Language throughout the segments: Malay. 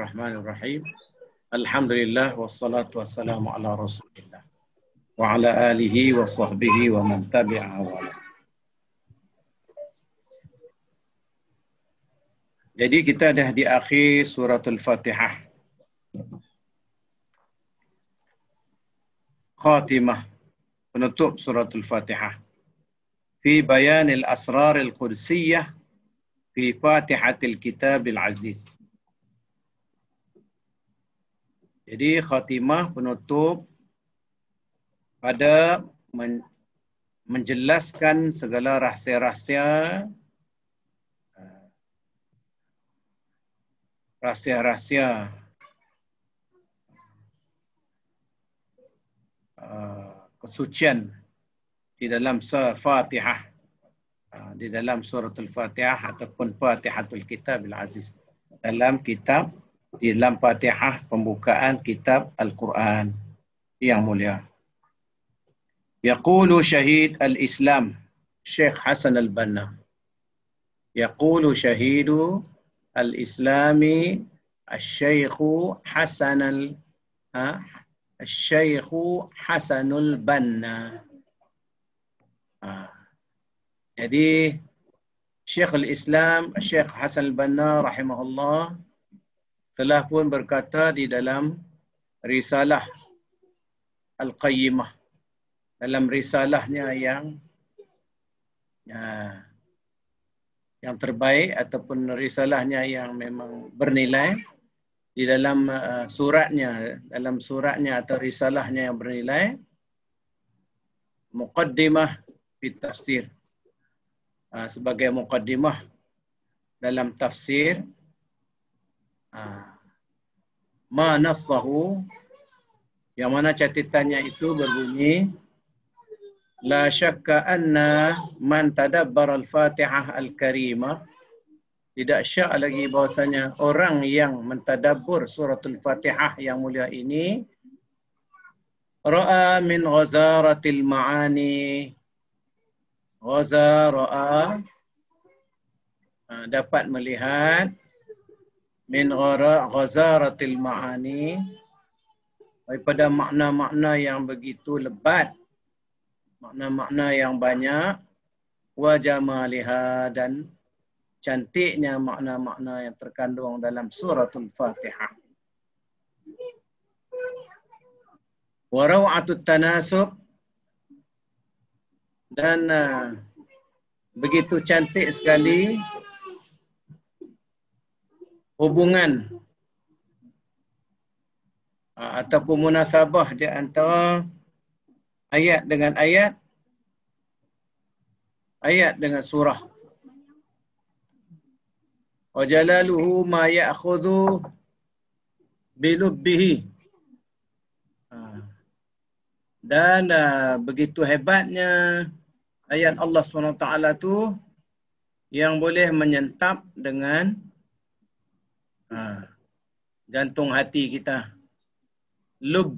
Bismillahirrahmanirrahim. Alhamdulillah wassalatu wassalamu ala Rasulillah wa ala alihi wa sahbihi wa man tabi'a wa. Jadi kita dah di akhir suratul Fatihah. Khatimah, penutup suratul Fatihah. Fi bayanil asraril qudsiyah fi Fatihatil Kitabil Aziz. Jadi khatimah, penutup pada menjelaskan segala rahsia-rahsia kesucian di dalam Fatihah, di dalam suratul Fatihah ataupun Fatihatul Kitabil Aziz, dalam kitab, di dalam Fatihah pembukaan kitab Al-Quran yang mulia. Yaqulu syahid al-Islam Syekh Hasan al-Banna. Yaqulu syahidu al-Islami al-Syekhu Hasan al-Syekhu Hasanul Banna. Jadi Syekh al-Islam Syekh Hasan al-Banna rahimahullah telah pun berkata di dalam risalah Al-Qayyimah, dalam risalahnya yang terbaik ataupun risalahnya yang memang bernilai, di dalam suratnya atau risalahnya yang bernilai, Muqaddimah fi Tafsir, sebagai muqaddimah dalam tafsir, ma nassahu, yang mana catatannya itu berbunyi, la syakka anna man tadabbara al-Fatihah al-Karimah, tidak syak lagi bahwasanya orang yang mentadabbur suratul Fatihah yang mulia ini, ra'a min ghazaratil ma'ani, ra'a, dapat melihat, min ghazaratil ma'ani, daripada makna-makna yang begitu lebat, makna-makna yang banyak, wa jamaliha, dan cantiknya makna-makna yang terkandung dalam suratul Fatihah. Wa raw'atut tanasub, dan begitu cantik sekali hubungan ataupun munasabah di antara ayat dengan ayat, ayat dengan surah. Wa jalaluhu ma ya'khudhu bilubbihi, dan begitu hebatnya ayat Allah SWT tu yang boleh menyentap dengan jantung hati kita. Lub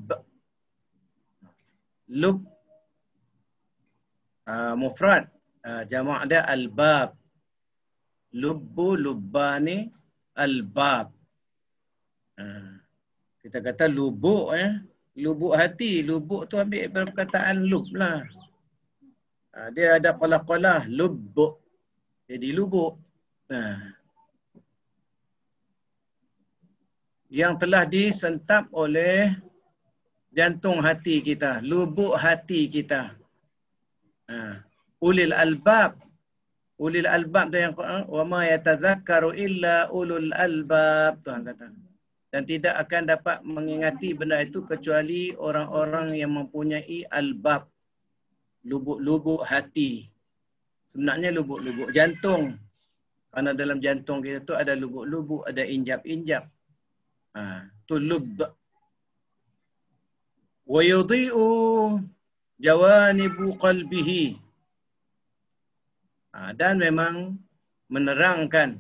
mufrad, jamak dia al-bab. Lubbu, lubbani, al-bab. Kita kata lubuk, lubuk hati. Lubuk tu ambil perkataan lub lah. Dia ada qalah-qalah, lubbuk, jadi lubuk. Yang telah disentap oleh jantung hati kita, lubuk hati kita. Ulil albab, ulil albab tu yang Quran, wa ma yatazakkaru illa ulul albab, Tuhan kata. Dan tidak akan dapat mengingati benda itu kecuali orang-orang yang mempunyai albab, lubuk-lubuk hati. Sebenarnya lubuk-lubuk jantung. Karena dalam jantung kita tu ada lubuk-lubuk, ada injap-injap. Tu lub. Wa yudhi'u jawanibu qalbihi, dan memang menerangkan,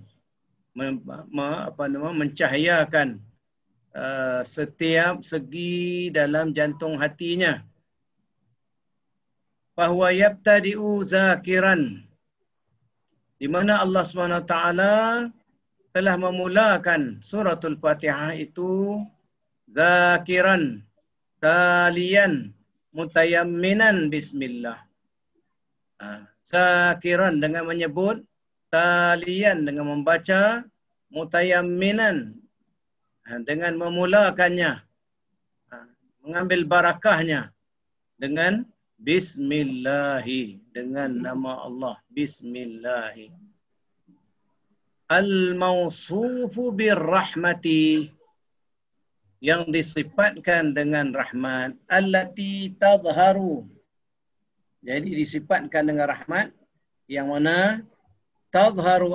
mencahayakan setiap segi dalam jantung hatinya. Fahuwa yabtadi'u zakiran, di mana Allah SWT telah memulakan suratul Fatihah itu zakiran, talian, mutayamminan bismillah. Zakiran dengan menyebut, talian dengan membaca, mutayamminan dengan memulakannya, mengambil barakahnya dengan bismillahi, dengan nama Allah, bismillahi. Al-mawsufu birrahmati, yang disifatkan dengan rahmat, allati tadharu, jadi disifatkan dengan rahmat yang mana tadharu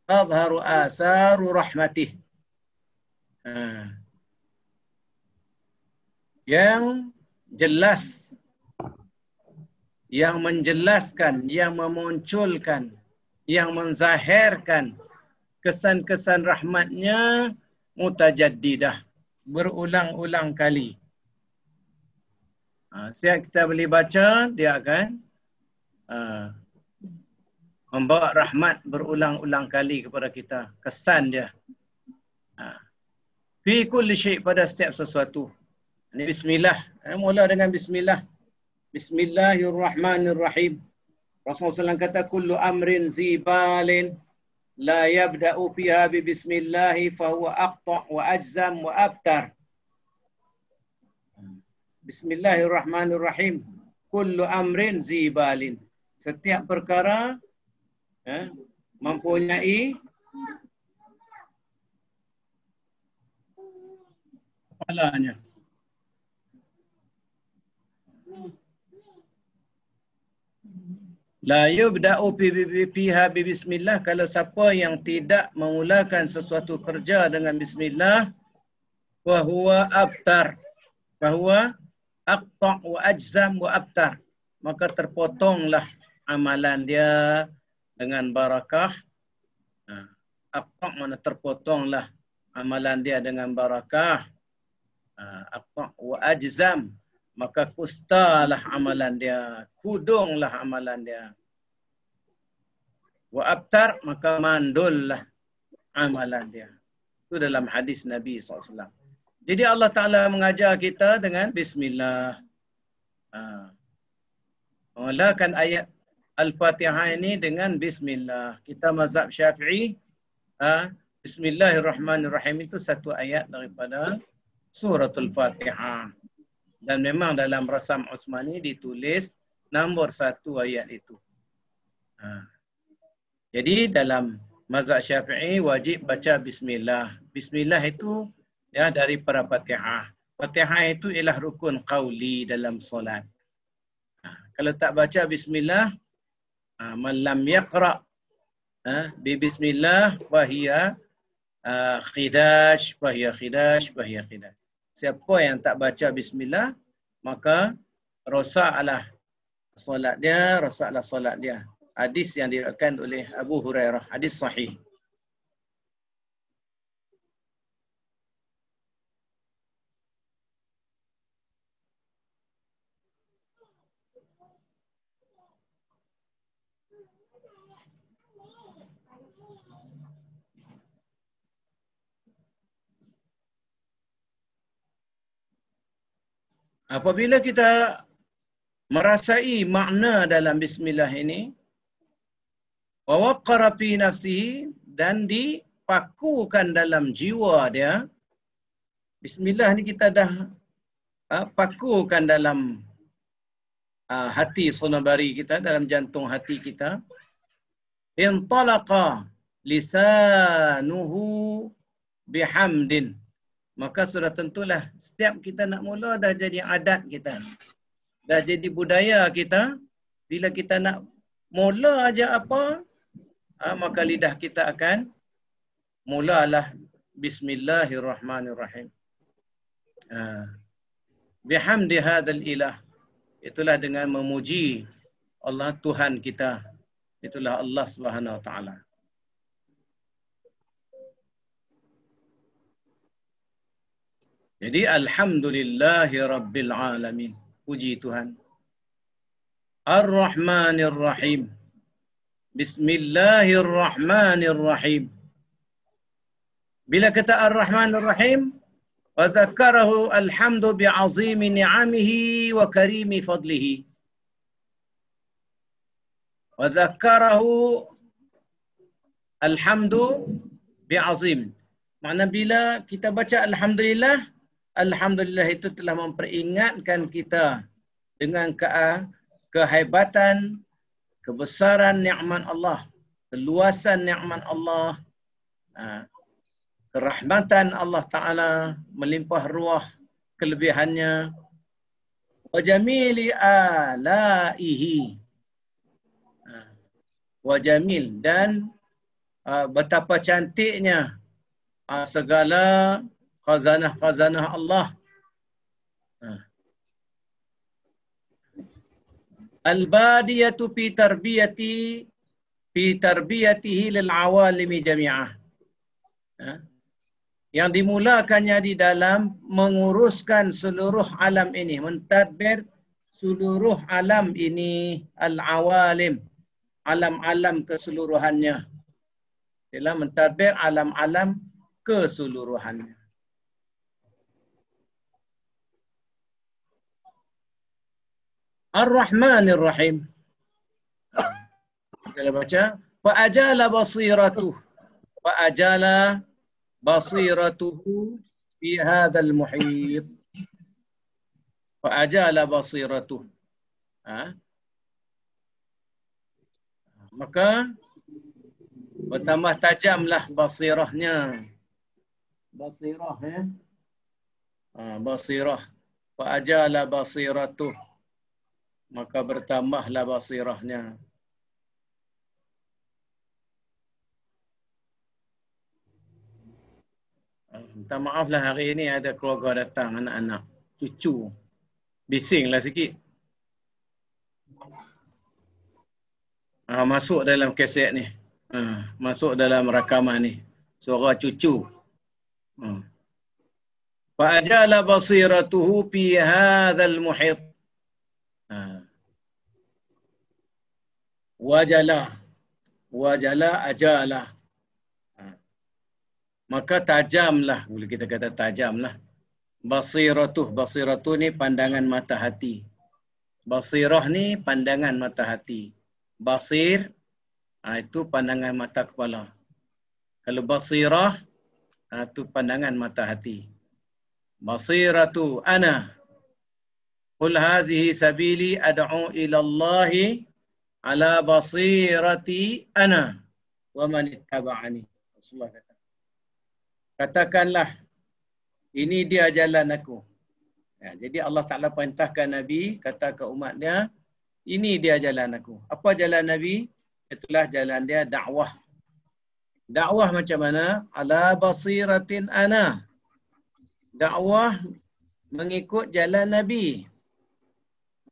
atharu rahmatih, yang jelas, yang menjelaskan, yang memunculkan, yang menzahirkan kesan-kesan rahmatnya mutajaddidah, berulang-ulang kali. Setiap kita boleh baca, dia akan membawa rahmat berulang-ulang kali kepada kita. Kesan dia. Fi kulli syai', pada setiap sesuatu. Ini bismillah. Mula dengan bismillah. Bismillahirrahmanirrahim. Rasulullah SAW kata, kullu amrin zibalin la yabda'u fiha bi bismillahi fahuwa aqta' wa ajzam wa abtar. Bismillahirrahmanirrahim. Kullu amrin zibalin. Setiap perkara mempunyai kepalanya. La yubda'u fiha bi bismillah, kalau siapa yang tidak memulakan sesuatu kerja dengan bismillah, wa huwa abtar, bahwa aqta' wa ajzam wa abtar, maka terpotonglah amalan dia dengan barakah. Aqta' mana terpotonglah amalan dia dengan barakah. Aqta' wa ajzam, maka kustalah amalan dia, kudunglah amalan dia. Wa abtar, maka mandullah amalan dia. Itu dalam hadis Nabi SAW. Jadi Allah Ta'ala mengajar kita dengan bismillah. Mulakan ayat Al-Fatihah ini dengan bismillah. Kita mazhab Syafi'i, Bismillahirrahmanirrahim itu satu ayat daripada suratul Fatihah. Dan memang dalam Rasam Utsmani ditulis nombor 1 ayat itu. Jadi dalam mazhab Syafi'i wajib baca bismillah. Bismillah itu ya dari para Fatihah. Fatihah itu ialah rukun qauli dalam solat. Kalau tak baca bismillah, man lam yaqra bi bismillah fahiya khidash, fahiya khidash, fahiya khidash. Siapa yang tak baca bismillah, maka rosaklah solat dia, rosaklah solat dia. Hadis yang diriwayatkan oleh Abu Hurairah, hadis sahih. Apabila kita merasai makna dalam bismillah ini, wa waqara fi nafsihi, dan dipakukan dalam jiwa dia. Bismillah ni kita dah pakukan dalam hati sonabari kita, dalam jantung hati kita. Intalaqa lisanuhu bihamdin, maka sudah tentulah setiap kita nak mula dah jadi adat kita. Dah jadi budaya kita. Bila kita nak mula aja apa, maka lidah kita akan mulalah bismillahirrahmanirrahim. Bihamdi hadzal ilah. Itulah dengan memuji Allah Tuhan kita. Itulah Allah Subhanahu wa taala. Jadi alhamdulillahi rabbil alamin. Puji Tuhan. Ar-Rahmanir Rahim. Bismillahirrahmanirrahim. Bila kata Ar-Rahman Ar-Rahim, wa dzakarahu alhamdu bi'azimi ni'amihi wa karimi fadlihi. Wa dzakarahu alhamdu bi'azim. Makna bila kita baca alhamdulillah, alhamdulillah itu telah memperingatkan kita dengan kehebatan, kebesaran nikmat Allah, keluasan nikmat Allah, kerahmatan Allah Ta'ala, melimpah ruah kelebihannya, wa jamili alaihi, wa jamil, dan betapa cantiknya segala khazanah-khazanah Allah. Al-badiyatu fi tarbiyatihi lil awalimi jami'ah. Yang dimulakannya di dalam menguruskan seluruh alam ini, mentadbir seluruh alam ini, al-awalim, alam-alam keseluruhannya. Ialah mentadbir alam-alam keseluruhannya. Ar-Rahmanir Rahim. Kita baca, fa ajala basiratuh, fa ajala basiratuhu fi hadzal muhit. Fa ajala basiratuh. Maka bertambah tajamlah basirahnya. Basirah, ya. Basirah. Fa ajala basiratuh. Maka bertambahlah basirahnya. Minta maaflah hari ini ada keluarga datang, anak-anak, cucu. Bisinglah sikit. Masuk dalam kaset ni. Masuk dalam rakaman ni. Suara cucu. Fa'ajala basiratuhu fi hadzal muhit. Wajala ajala. Maka tajamlah, boleh kita kata tajamlah. Basiratuh ni pandangan mata hati. Basirah ni pandangan mata hati. Basir itu pandangan mata kepala. Kalau basirah itu pandangan mata hati. Basiratu ana. Qul hazihi sabili ad'u ila Allahi ala basirati ana wa man ittaba'ani. Rasulullah kata. Katakanlah, ini dia jalan aku. Jadi Allah Ta'ala perintahkan Nabi, kata ke umat dia, ini dia jalan aku. Apa jalan Nabi? Itulah jalan dia dakwah. Dakwah macam mana? Ala basiratin ana. Dakwah mengikut jalan Nabi.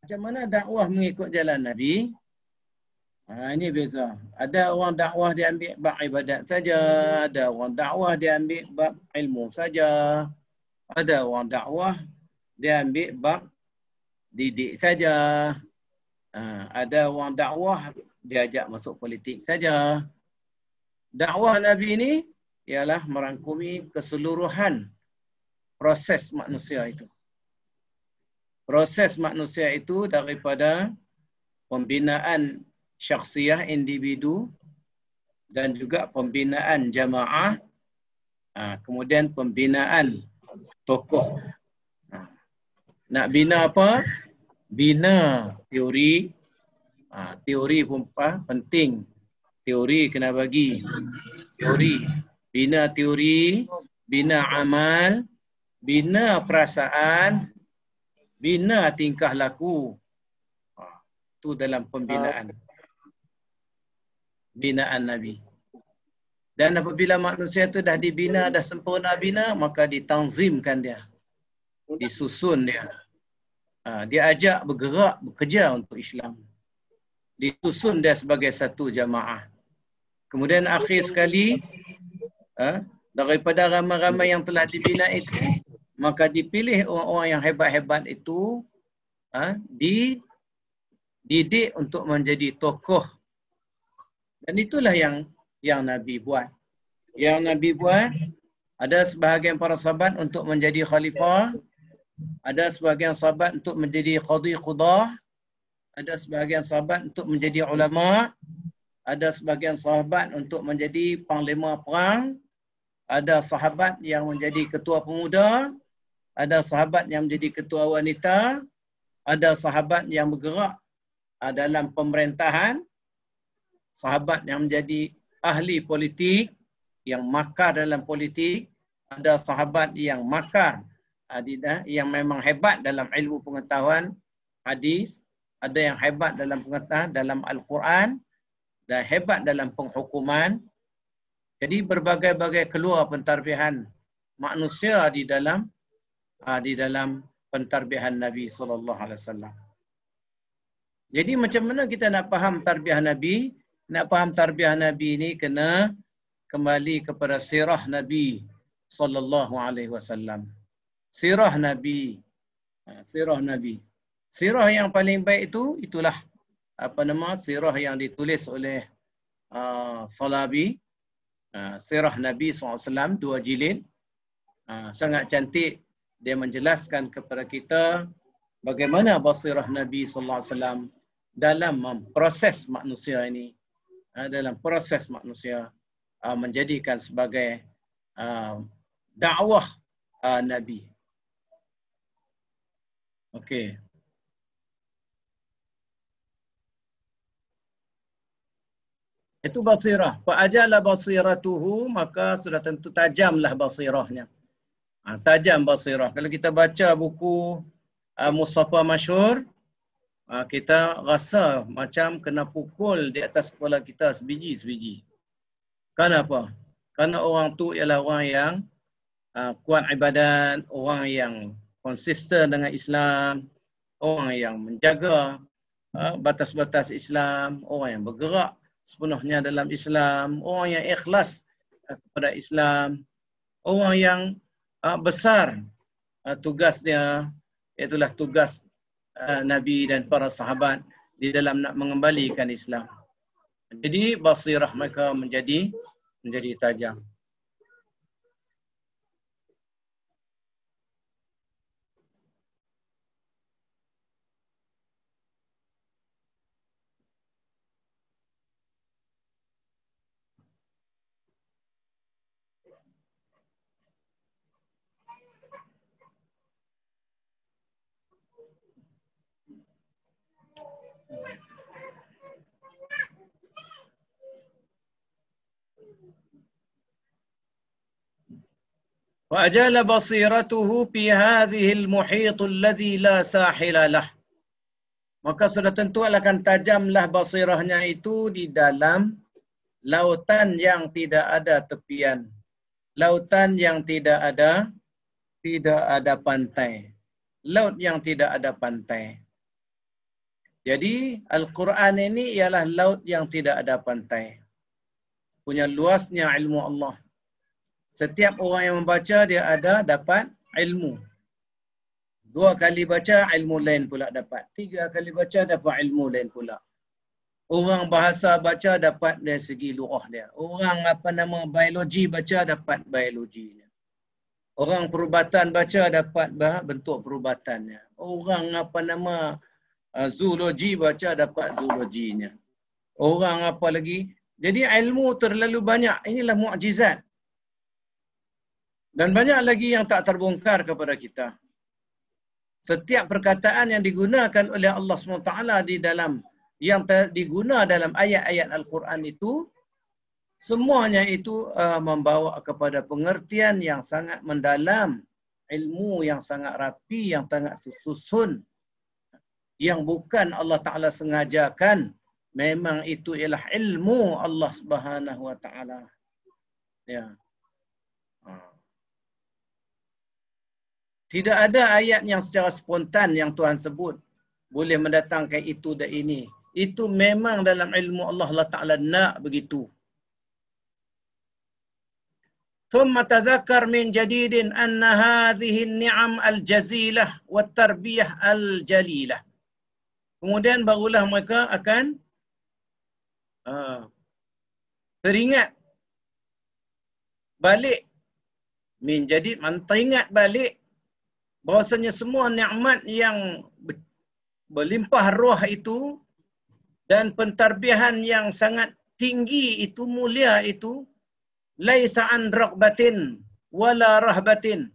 Macam mana dakwah mengikut jalan Nabi? Ini beza. Ada orang dakwah dia ambil bab ibadat saja, ada orang dakwah dia ambil bab ilmu saja, ada orang dakwah dia ambil bab didik saja, ada orang dakwah dia ajak masuk politik saja. Dakwah Nabi ini ialah merangkumi keseluruhan proses manusia itu. Proses manusia itu daripada pembinaan syakhsiyah individu dan juga pembinaan jamaah, kemudian pembinaan tokoh. Nak bina apa? Bina teori. Teori pun penting. Teori kena bagi. Teori. Bina teori, bina amal, bina perasaan, bina tingkah laku. Itu dalam pembinaan. Binaan Nabi. Dan apabila manusia itu dah dibina, dah sempurna bina, maka ditanzimkan dia. Disusun dia. Dia ajak bergerak, bekerja untuk Islam. Disusun dia sebagai satu jamaah. Kemudian akhir sekali, daripada ramai-ramai yang telah dibina itu, maka dipilih orang-orang yang hebat-hebat itu, dididik untuk menjadi tokoh. Dan itulah yang Nabi buat. Yang Nabi buat, Ada sebahagian para sahabat untuk menjadi khalifah, ada sebahagian sahabat untuk menjadi qadhi qudah, ada sebahagian sahabat untuk menjadi ulama, ada sebahagian sahabat untuk menjadi panglima perang, ada sahabat yang menjadi ketua pemuda, ada sahabat yang menjadi ketua wanita, ada sahabat yang bergerak dalam pemerintahan, sahabat yang menjadi ahli politik, yang makar dalam politik, ada sahabat yang makar, yang memang hebat dalam ilmu pengetahuan hadis, ada yang hebat dalam pengetahuan dalam Al-Quran, dan hebat dalam penghukuman. Jadi berbagai-bagai keluar pentarbihan manusia di dalam pentarbihan Nabi SAW. Jadi macam mana kita nak faham tarbiyah Nabi? Nak faham tarbiyah Nabi ni kena kembali kepada sirah Nabi SAW. Sirah Nabi. Sirah Nabi. Sirah yang paling baik itulah sirah yang ditulis oleh Salabi. Sirah Nabi SAW, 2 jilid. Sangat cantik. Dia menjelaskan kepada kita bagaimana basirah Nabi SAW dalam proses manusia ini. Dalam proses manusia menjadikan sebagai dakwah Nabi. Okey. Itu basirah. Fa'ajala basiratuhu, maka sudah tentu tajamlah basirahnya. Tajam basirah. Kalau kita baca buku Mustafa Masyhur, kita rasa macam kena pukul di atas kepala kita sebiji-sebiji. Kenapa? Kerana orang tu ialah orang yang kuat ibadat, orang yang konsisten dengan Islam, orang yang menjaga batas-batas Islam, orang yang bergerak sepenuhnya dalam Islam, orang yang ikhlas kepada Islam, orang yang besar tugasnya, itulah tugas Nabi dan para sahabat di dalam nak mengembalikan Islam. Jadi basirah mereka menjadi tajam. وأجال بصيرته في هذه المحيط الذي لا ساحل له. Maka sudah tentu akan tajamlah basirahnya itu di dalam lautan yang tidak ada tepian. Lautan yang tidak ada pantai. Laut yang tidak ada pantai. Jadi Al-Quran ini ialah laut yang tidak ada pantai. Punya luasnya ilmu Allah. Setiap orang yang membaca dia dapat ilmu. 2 kali baca ilmu lain pula dapat. 3 kali baca dapat ilmu lain pula. Orang bahasa baca dapat dari segi lughah dia. Orang biologi baca dapat biologinya. Orang perubatan baca dapat bentuk perubatannya. Orang zoologi baca dapat zoologinya. Orang apa lagi? Jadi ilmu terlalu banyak. Inilah mukjizat. Dan banyak lagi yang tak terbongkar kepada kita. Setiap perkataan yang digunakan oleh Allah SWT digunakan dalam ayat-ayat Al-Quran itu, semuanya itu membawa kepada pengertian yang sangat mendalam, ilmu yang sangat rapi, yang sangat susun, yang bukan Allah Ta'ala sengajakan. Memang itu ialah ilmu Allah Subhanahu Wa Ta'ala. Ya. Tidak ada ayat yang secara spontan yang Tuhan sebut boleh mendatangkan itu dan ini. Itu memang dalam ilmu Allah Ta'ala nak begitu. ثم تذكر من جديد أن هذه النعم الجزيلة والتربية الجليلة. Kemudian barulah mereka akan teringat balik Min. Jadi teringat balik bahwasanya semua nikmat yang berlimpah ruah itu dan pentarbiahan yang sangat tinggi itu, mulia itu, laisa an raqbatin wala rahbatin.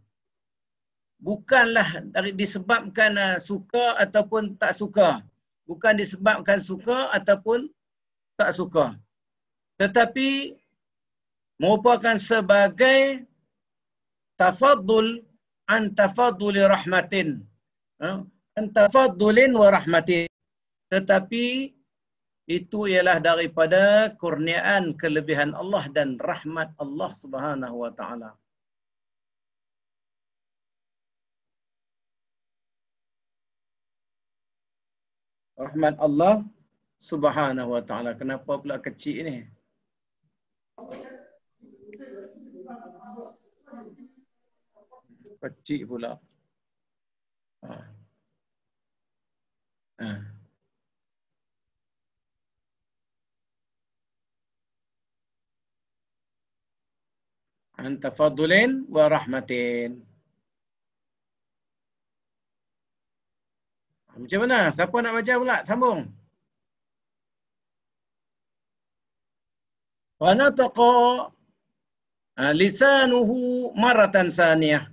Bukanlah disebabkan suka ataupun tak suka. Bukan disebabkan suka ataupun tak suka. Tetapi merupakan sebagai tafaddul an tafadduli rahmatin. An tafaddulin wa rahmatin. Tetapi itu ialah daripada kurniaan kelebihan Allah dan rahmat Allah Subhanahu wa taala. Rahmat Allah Subhanahu wa taala. Kenapa pula kecil ni? Kecil pula. An tafaddulin wa rahmatin. Macam mana? Siapa nak baca pula? Sambung. Wa nataqa lisanuhu maratan saniyah.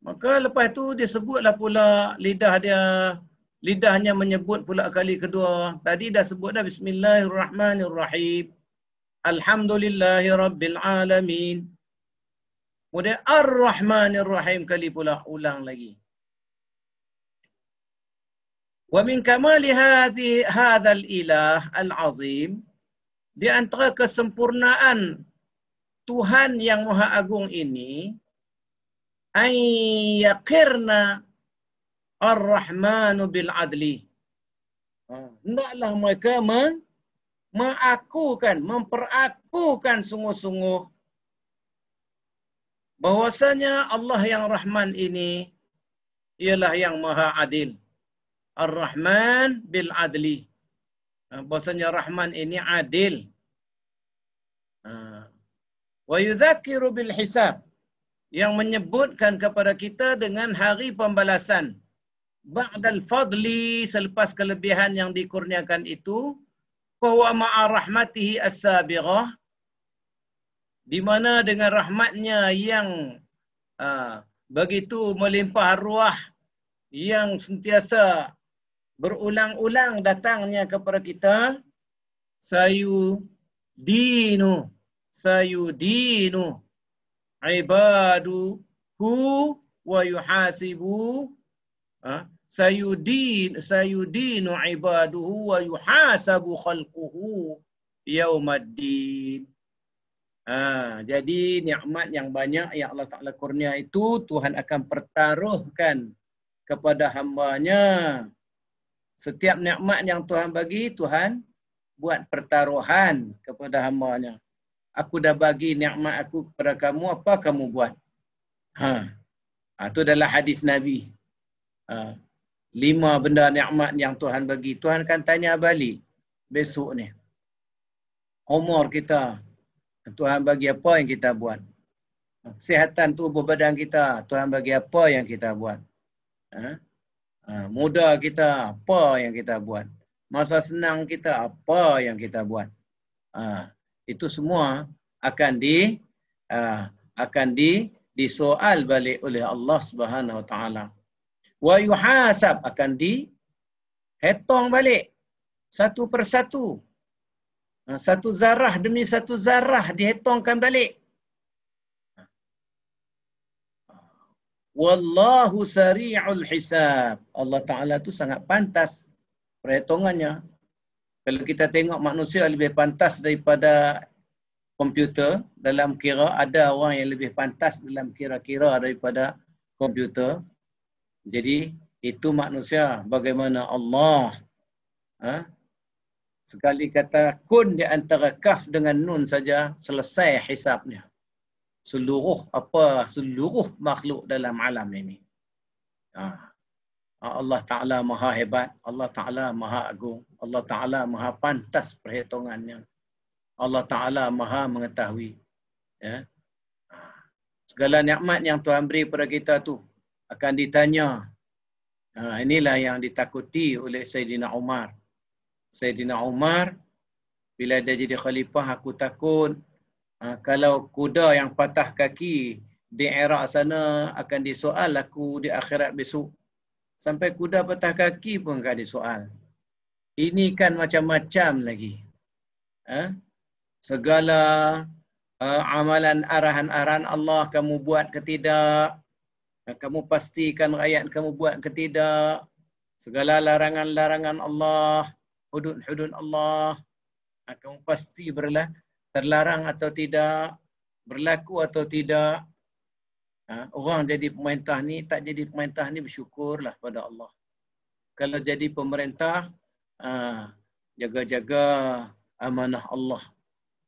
Maka lepas tu disebutlah pula lidahnya menyebut pula kali kedua. Tadi dah sebut dah bismillahirrahmanirrahim. Alhamdulillahi rabbil alamin. Kemudian ar-rahmanirrahim kali pula ulang lagi. Wa min kamali hadzal ilah al-azim, di antara kesempurnaan Tuhan yang Maha Agung ini, ay yaqirna ar-rahmanu bil adli. Hendaklah mereka memperakukan sungguh-sungguh bahwasanya Allah yang Rahman ini ialah yang Maha Adil. Ar-Rahman bil adli. Bahwasanya Rahman ini adil. Wa yudzakiru bil hisab, yang menyebutkan kepada kita dengan hari pembalasan. Ba'dal fadli, selepas kelebihan yang dikurniakan itu, bahwa ma'a rahmatihi as-sabighah, di mana dengan rahmatnya yang begitu melimpah ruah, yang sentiasa berulang-ulang datangnya kepada kita, sayudinu ibaduhu wa yuhasibu, sayudinu ibaduhu wa yuhasabu khalquhu yaumaddin. Jadi nikmat yang banyak yang Allah Ta'ala kurnia itu Tuhan akan pertaruhkan kepada hamba-Nya. Setiap nikmat yang Tuhan bagi, Tuhan buat pertaruhan kepada hamba-Nya. Aku dah bagi nikmat aku kepada kamu, apa kamu buat? Itu adalah hadis Nabi. 5 benda nikmat yang Tuhan bagi. Tuhan akan tanya balik besok ni. Umur kita, Tuhan bagi apa yang kita buat? Kesihatan tubuh badan kita, Tuhan bagi apa yang kita buat? Muda kita, apa yang kita buat? Masa senang kita, apa yang kita buat? Itu semua akan disoal balik oleh Allah Subhanahu Wa Taala. Wa yuhasab, akan dihitung balik satu persatu. Satu zarah demi satu zarah dihitungkan balik. Wallahu sari'ul hisab. Allah Ta'ala tu sangat pantas perhitungannya. Kalau kita tengok manusia lebih pantas daripada komputer dalam kira, ada orang yang lebih pantas dalam kira-kira daripada komputer. Jadi itu manusia. Bagaimana Allah sekali kata kun di antara kaf dengan nun saja selesai hisabnya. Seluruh makhluk dalam alam ini. Allah Ta'ala maha hebat. Allah Ta'ala maha agung. Allah Ta'ala maha pantas perhitungannya. Allah Ta'ala maha mengetahui. Segala nikmat yang Tuhan beri kepada kita tu akan ditanya. Inilah yang ditakuti oleh Sayyidina Umar. Sayyidina Umar, bila dia jadi khalifah, aku takut kalau kuda yang patah kaki di Iraq sana akan disoal aku di akhirat besok. Sampai kuda patah kaki pun akan disoal. Ini kan macam-macam lagi. Segala amalan arahan-arahan Allah kamu buat ke tidak? Kamu pastikan rakyat kamu buat ke tidak? Segala larangan-larangan Allah, hudud-hudud Allah, kamu pasti terlarang atau tidak? Berlaku atau tidak? Orang jadi pemerintah ni, tak jadi pemerintah ni bersyukurlah pada Allah. Kalau jadi pemerintah, jaga-jaga amanah Allah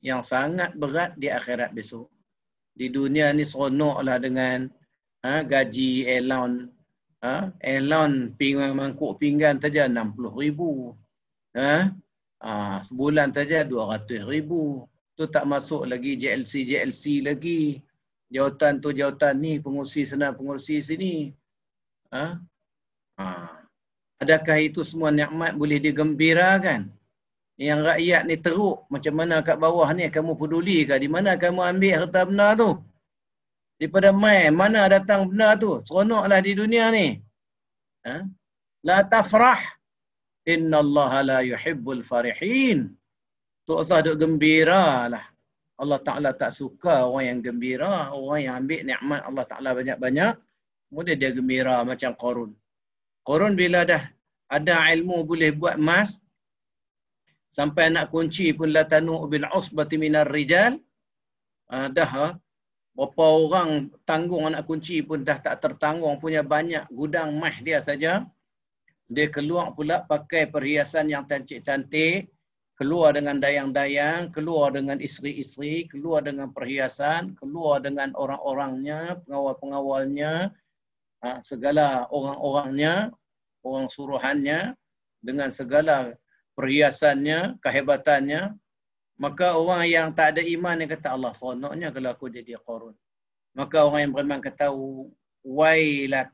yang sangat berat di akhirat besok. Di dunia ni seronoklah dengan gaji elon mangkuk pinggan saja 60,000. Sebulan saja 200,000. Tu tak masuk lagi JLC lagi. Jawatan tu jawatan ni, pengurusi sana, pengurusi sini. Adakah itu semua nikmat boleh digembirakan? Yang rakyat ni teruk, macam mana kat bawah ni kamu peduli ke? Di mana kamu ambil harta benda tu? Daripada mana datang benda tu? Seronoklah di dunia ni. La tafrah. Inna Allah la yuhibbul farihin. Tak usah duk gembira lah. Allah Ta'ala tak suka orang yang gembira. Orang yang ambil nikmat Allah Ta'ala banyak-banyak. Kemudian dia gembira macam Qarun. Qarun bila dah ada ilmu boleh buat emas, sampai anak kunci pun la tanu bil usbati minar rijal. Dah berapa orang tanggung anak kunci pun dah tak tertanggung, punya banyak gudang emas dia saja. Dia keluar pula pakai perhiasan yang cantik-cantik, keluar dengan dayang-dayang, keluar dengan isteri-isteri, keluar dengan perhiasan, keluar dengan orang-orangnya, pengawal-pengawalnya, segala orang-orangnya, orang suruhannya, dengan segala perhiasannya, kehebatannya. Maka orang yang tak ada iman yang kata, Allah seronoknya kalau aku jadi Qarun. Maka orang yang beriman kata, wailat,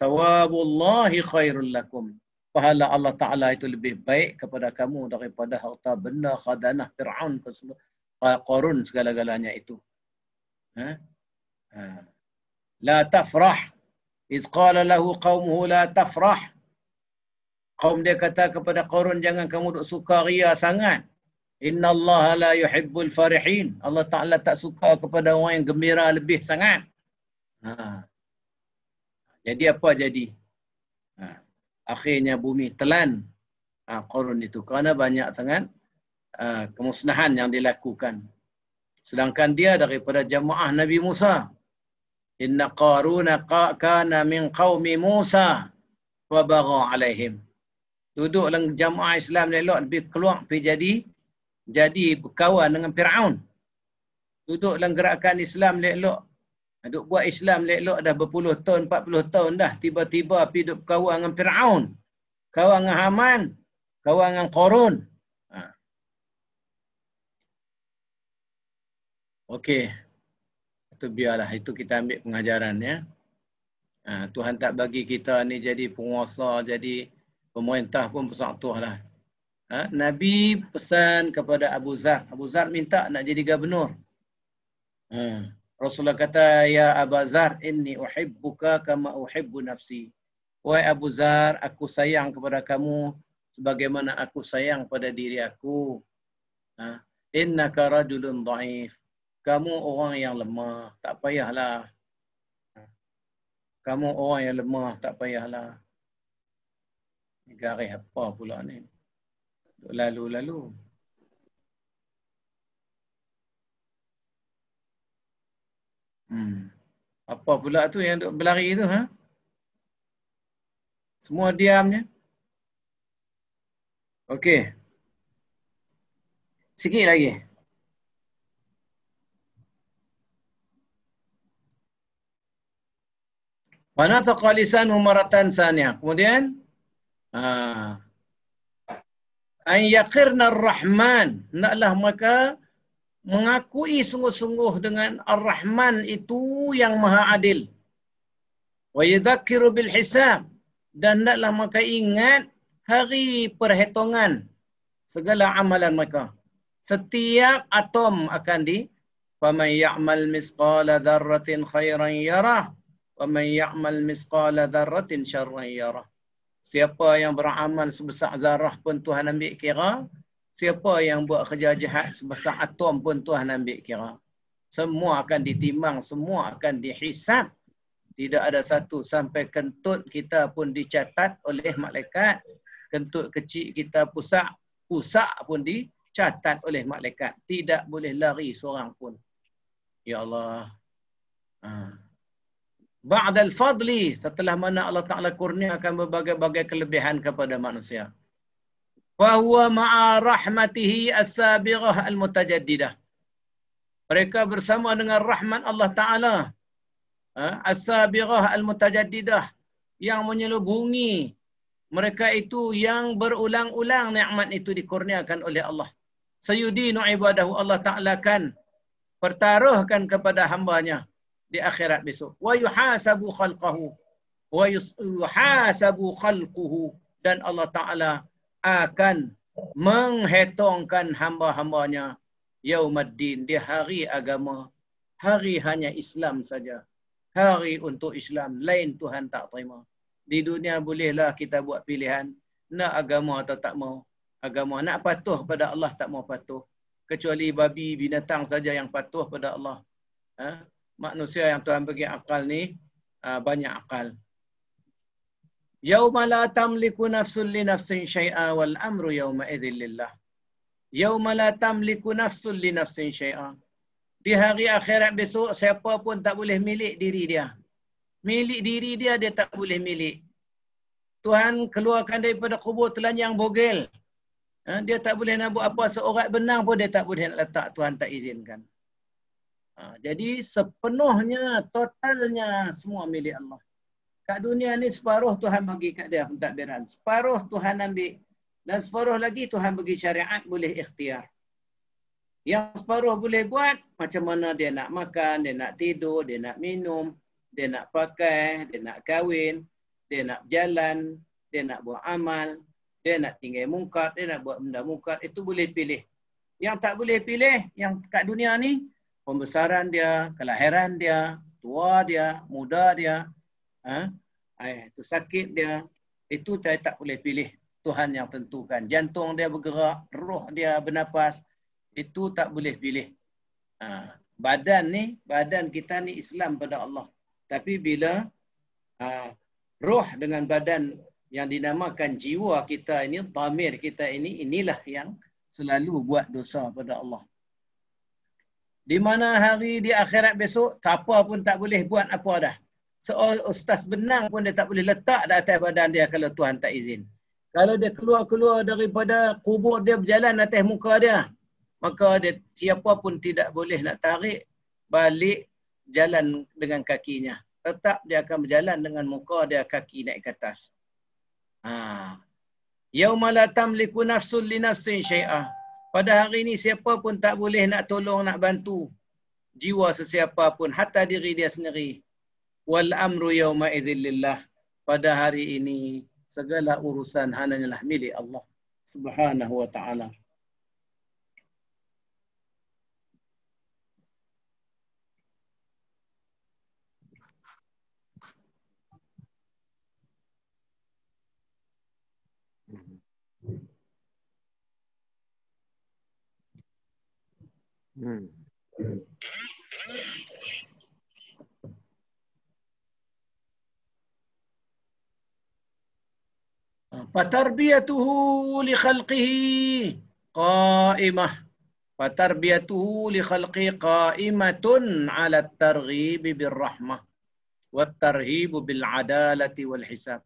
sawabullahi khairul lakum. Pahala Allah Ta'ala itu lebih baik kepada kamu daripada harta benda khadanah Fir'aun, Qarun segala-galanya itu. La tafrah. Iz qala lahu qaumuhu la tafrah. Kaum dia kata kepada Qarun, jangan kamu duk suka ria sangat. Inna Allah la yuhibbul farihin. Allah Ta'ala tak suka kepada orang yang gembira lebih sangat. Jadi apa jadi? Akhirnya bumi telan Qarun itu. Kerana banyak sangat kemusnahan yang dilakukan. Sedangkan dia daripada jamaah Nabi Musa. Inna Qaruna kana min qaumi Musa wa bagha alaihim. Duduk dalam jamaah Islam elok, lebih keluar pergi jadi berkawan dengan Fir'aun. Duduk dalam gerakan Islam elok, duduk buat Islam elok dah berpuluh tahun, 40 tahun dah, tiba-tiba pergi duduk berkawan dengan Fir'aun, kawan dengan Haman, kawan dengan Qarun. Okey. Itu biarlah, itu kita ambil pengajaran ya. Tuhan tak bagi kita ni jadi penguasa, jadi pemerintah pun persatulah. Nabi pesan kepada Abu Zar. Abu Zar minta nak jadi gubernur. Rasulullah kata, ya Abu Zar, inni uhibbuka kama uhibbu nafsi. Wahai Abu Zar, aku sayang kepada kamu sebagaimana aku sayang pada diri aku. Innaka rajulun dhaif. Kamu orang yang lemah, tak payahlah. Kamu orang yang lemah, tak payahlah. Garis apa pula ni? Lalu-lalu. Apa pula tu yang duk berlari tu? Semua diamnya. Okey. Sikit lagi. Mana taqalisan umaratan sania. Kemudian an yaqirna ar-rahman, naklah mereka mengakui sungguh-sungguh dengan Ar-Rahman itu yang Maha Adil. Wa yadhakkiru bil hisab, dan hendaklah mereka ingat hari perhitungan segala amalan mereka. Setiap atom akan di faman ya'mal misqala dzarratin khairan yarah wa man ya'mal misqala dzarratin syarran yarah. Siapa yang beramal sebesar zarah pun Tuhan ambil kira. Siapa yang buat kerja jahat sebesar atom pun Tuhan ambil kira. Semua akan ditimbang, semua akan dihisab. Tidak ada satu sampai kentut kita pun dicatat oleh malaikat. Kentut kecil kita pusak pun dicatat oleh malaikat. Tidak boleh lari seorang pun. Ya Allah. Ba'dal fadli, setelah mana Allah Ta'ala kurniakan berbagai-bagai kelebihan kepada manusia. Fahuwa ma'a rahmatihi as-sabighah al-mutajaddidah. Mereka bersama dengan rahmat Allah Ta'ala. As-sabighah al-mutajaddidah. Yang menyelubungi. Mereka itu yang berulang-ulang nikmat itu dikurniakan oleh Allah. Sayudinu ibadahu, Allah Ta'ala kan pertaruhkan kepada hambanya di akhirat besok. Wa yuhasabu khalqahu. Wa yuhasabu khalquhu. Dan Allah Ta'ala akan menghitungkan hamba-hambanya yaumaddin, di hari agama. Hari hanya Islam saja. Hari untuk Islam. Lain Tuhan tak terima. Di dunia bolehlah kita buat pilihan. Nak agama atau tak mau. Agama nak patuh pada Allah, tak mau patuh. Kecuali babi, binatang saja yang patuh pada Allah. Manusia yang Tuhan bagi akal ni banyak akal. Yauma la tamliku nafsun li nafsin syai'a wal amru yauma idzin lillah. Yauma la tamliku nafsun li nafsin syai'a. Di hari akhirat besok, siapa pun tak boleh milik diri dia. Milik diri dia, dia tak boleh milik. Tuhan keluarkan daripada kubur telanjang bogel. Dia tak boleh nak buat apa, seorat benang pun dia tak boleh nak letak, Tuhan tak izinkan. Jadi sepenuhnya, totalnya semua milik Allah. Kat dunia ni separuh Tuhan bagi kat dia pentadbiran. Separuh Tuhan ambil. Dan separuh lagi Tuhan bagi syariat boleh ikhtiar. Yang separuh boleh buat macam mana dia nak makan, dia nak tidur, dia nak minum, dia nak pakai, dia nak kahwin, dia nak berjalan, dia nak buat amal, dia nak tinggal mungkar, dia nak buat benda mungkar. Itu boleh pilih. Yang tak boleh pilih, yang kat dunia ni, pembesaran dia, kelahiran dia, tua dia, muda dia, itu sakit dia, itu tak boleh pilih. Tuhan yang tentukan. Jantung dia bergerak, roh dia bernafas, itu tak boleh pilih. Badan kita ni Islam pada Allah. Tapi bila roh dengan badan yang dinamakan jiwa kita ini, dhamir kita ini, inilah yang selalu buat dosa pada Allah. Di mana hari di akhirat besok, apa pun tak boleh buat apa dah. Seorang ustaz benang pun dia tak boleh letak di atas badan dia kalau Tuhan tak izin. Kalau dia keluar daripada kubur dia berjalan atas muka dia, maka dia siapa pun tidak boleh nak tarik balik jalan dengan kakinya. Tetap dia akan berjalan dengan muka dia, kaki naik ke atas. Yauma la tamliku nafsun li nafsin syai'ah. Pada hari ini siapa pun tak boleh nak tolong, nak bantu jiwa sesiapa pun, hatta diri dia sendiri. Wal amru yauma idzin lillah. Pada hari ini segala urusan hanyalah milik Allah Subhanahu wa ta'ala. Fatarbiyatuhu li khalqihi qa'imah. Fatarbiyatuhu li khalqihi qa'imatun 'ala at-targhib bir-rahmah wat-tarhib bil-'adalati wal-hisab.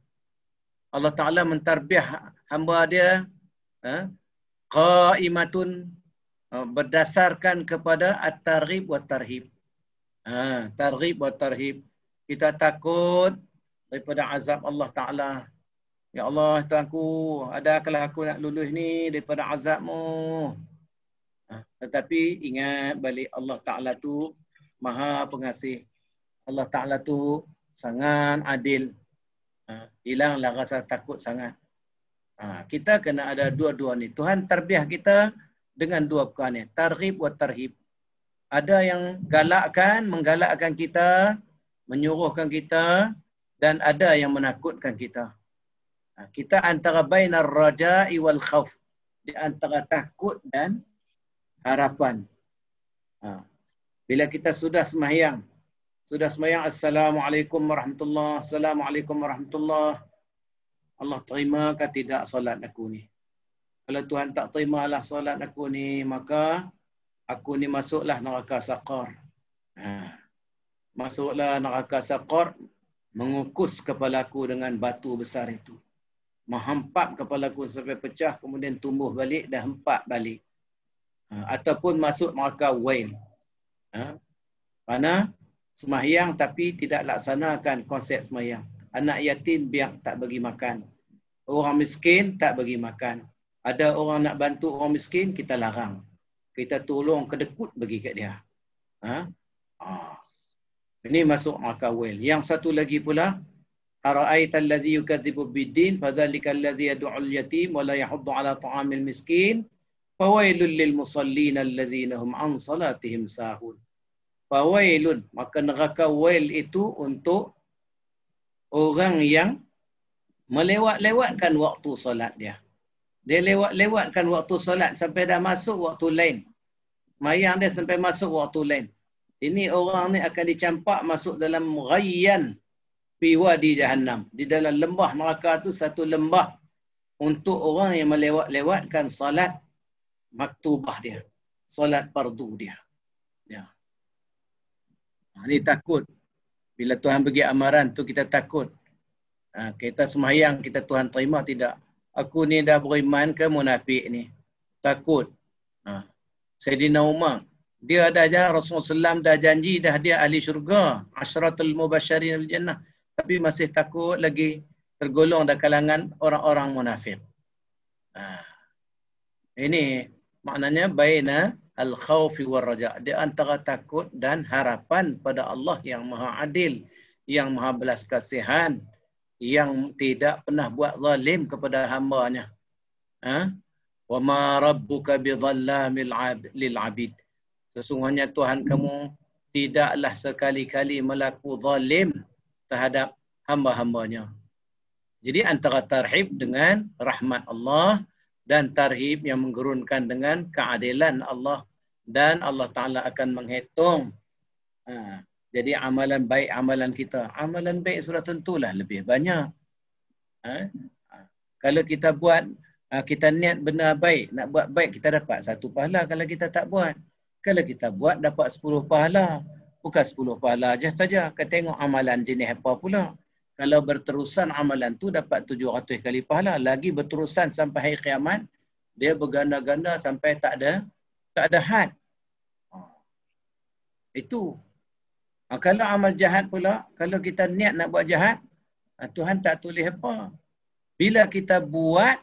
Allah Ta'ala mentarbiah hamba dia qa'imatun, berdasarkan kepada at-targhib wat-tarhib. Targhib wat-tarhib. Kita takut daripada azab Allah Ta'ala. Ya Allah, Tuhanku, adakah aku nak lulus ni daripada azab-Mu. Tetapi ingat balik Allah Ta'ala tu Maha Pengasih. Allah Ta'ala tu sangat adil. Hilanglah rasa takut sangat. Kita kena ada dua-dua ni. Tuhan terbiah kita dengan dua perkara ni. Targhib wa tarhib. Ada yang menggalakkan kita, menyuruhkan kita, dan ada yang menakutkan kita. Kita antara bainar raja'i wal khauf. Di antara takut dan harapan. Bila kita sudah sembahyang, Assalamualaikum warahmatullahi, Assalamualaikum warahmatullahi. Allah terima ke tidak solat aku ni? Kalau Tuhan tak terimalah solat aku ni, maka aku ni masuklah neraka saqar. Masuklah neraka saqar, mengukus kepalaku dengan batu besar itu. Menghampap kepalaku sampai pecah, kemudian tumbuh balik dan hempak balik. Ataupun masuk neraka wail. Mana sembahyang tapi tidak laksanakan konsep sembahyang. Anak yatim biar tak bagi makan. Orang miskin tak bagi makan. Ada orang nak bantu orang miskin, kita larang. Kita tolong kedekut bagi kat dia. Ini masuk neraka wail. Yang satu lagi pula, ara'aita allazi yukadzibu biddin fadzalika allazi yad'ul yatim wa la yahuddu ala ta'amil miskin fawailul lil musallin allazina hum an salatihim sahun. Fawailun, maka neraka wail itu untuk orang yang melewat-lewatkan waktu solat dia. Dia lewat-lewatkan waktu solat sampai dah masuk waktu lain. Mayang dia sampai masuk waktu lain. Ini orang ni akan dicampak masuk dalam ghayyan fi wadi jahannam. Di dalam lembah neraka tu satu lembah untuk orang yang melewat-lewatkan solat maktubah dia. Solat fardu dia. Ya. Ini takut. Bila Tuhan bagi amaran tu kita takut. Kita sembahyang, kita Tuhan terima tidak. Aku ni dah beriman ke munafik ni? Takut. Sayyidina Umar, dia dah Rasulullah SAW dah janji dah dia ahli syurga. Asyratul mubasyirin bil jannah. Tapi masih takut lagi tergolong dalam kalangan orang-orang munafik. Ini maknanya baina al-khawfi wal raja'. Di antara takut dan harapan pada Allah yang Maha Adil, yang Maha Belas Kasihan, yang tidak pernah buat zalim kepada hamba-Nya. Wa ma rabbuka bidhallamil lil 'abid. Sesungguhnya Tuhan kamu tidaklah sekali-kali melaku zalim terhadap hamba-hambanya. Jadi antara tarhib dengan rahmat Allah dan tarhib yang menggerunkan dengan keadilan Allah, dan Allah Ta'ala akan menghitung. Jadi amalan baik amalan kita. Amalan baik sudah tentulah lebih banyak. Kalau kita buat, kita niat benar baik, nak buat baik, kita dapat 1 pahala kalau kita tak buat. Kalau kita buat dapat 10 pahala. Bukan 10 pahala saja. Kita tengok amalan jenis apa pula. Kalau berterusan amalan tu dapat 700 kali pahala. Lagi berterusan sampai hari kiamat, dia berganda-ganda sampai tak ada had. Itu. Kalau amal jahat pula, kalau kita niat nak buat jahat, Tuhan tak tulis apa. Bila kita buat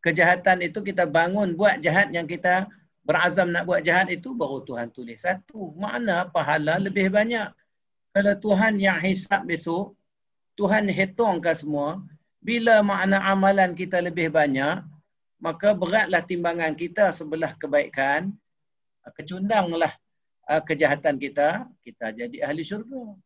kejahatan itu, kita bangun buat jahat yang kita berazam nak buat jahat itu, baru Tuhan tulis 1. Makna pahala lebih banyak. Kalau Tuhan yang hisap besok, Tuhan hitungkan semua, bila makna amalan kita lebih banyak, maka beratlah timbangan kita sebelah kebaikan, kecundanglah kejahatan kita, kita jadi ahli syurga.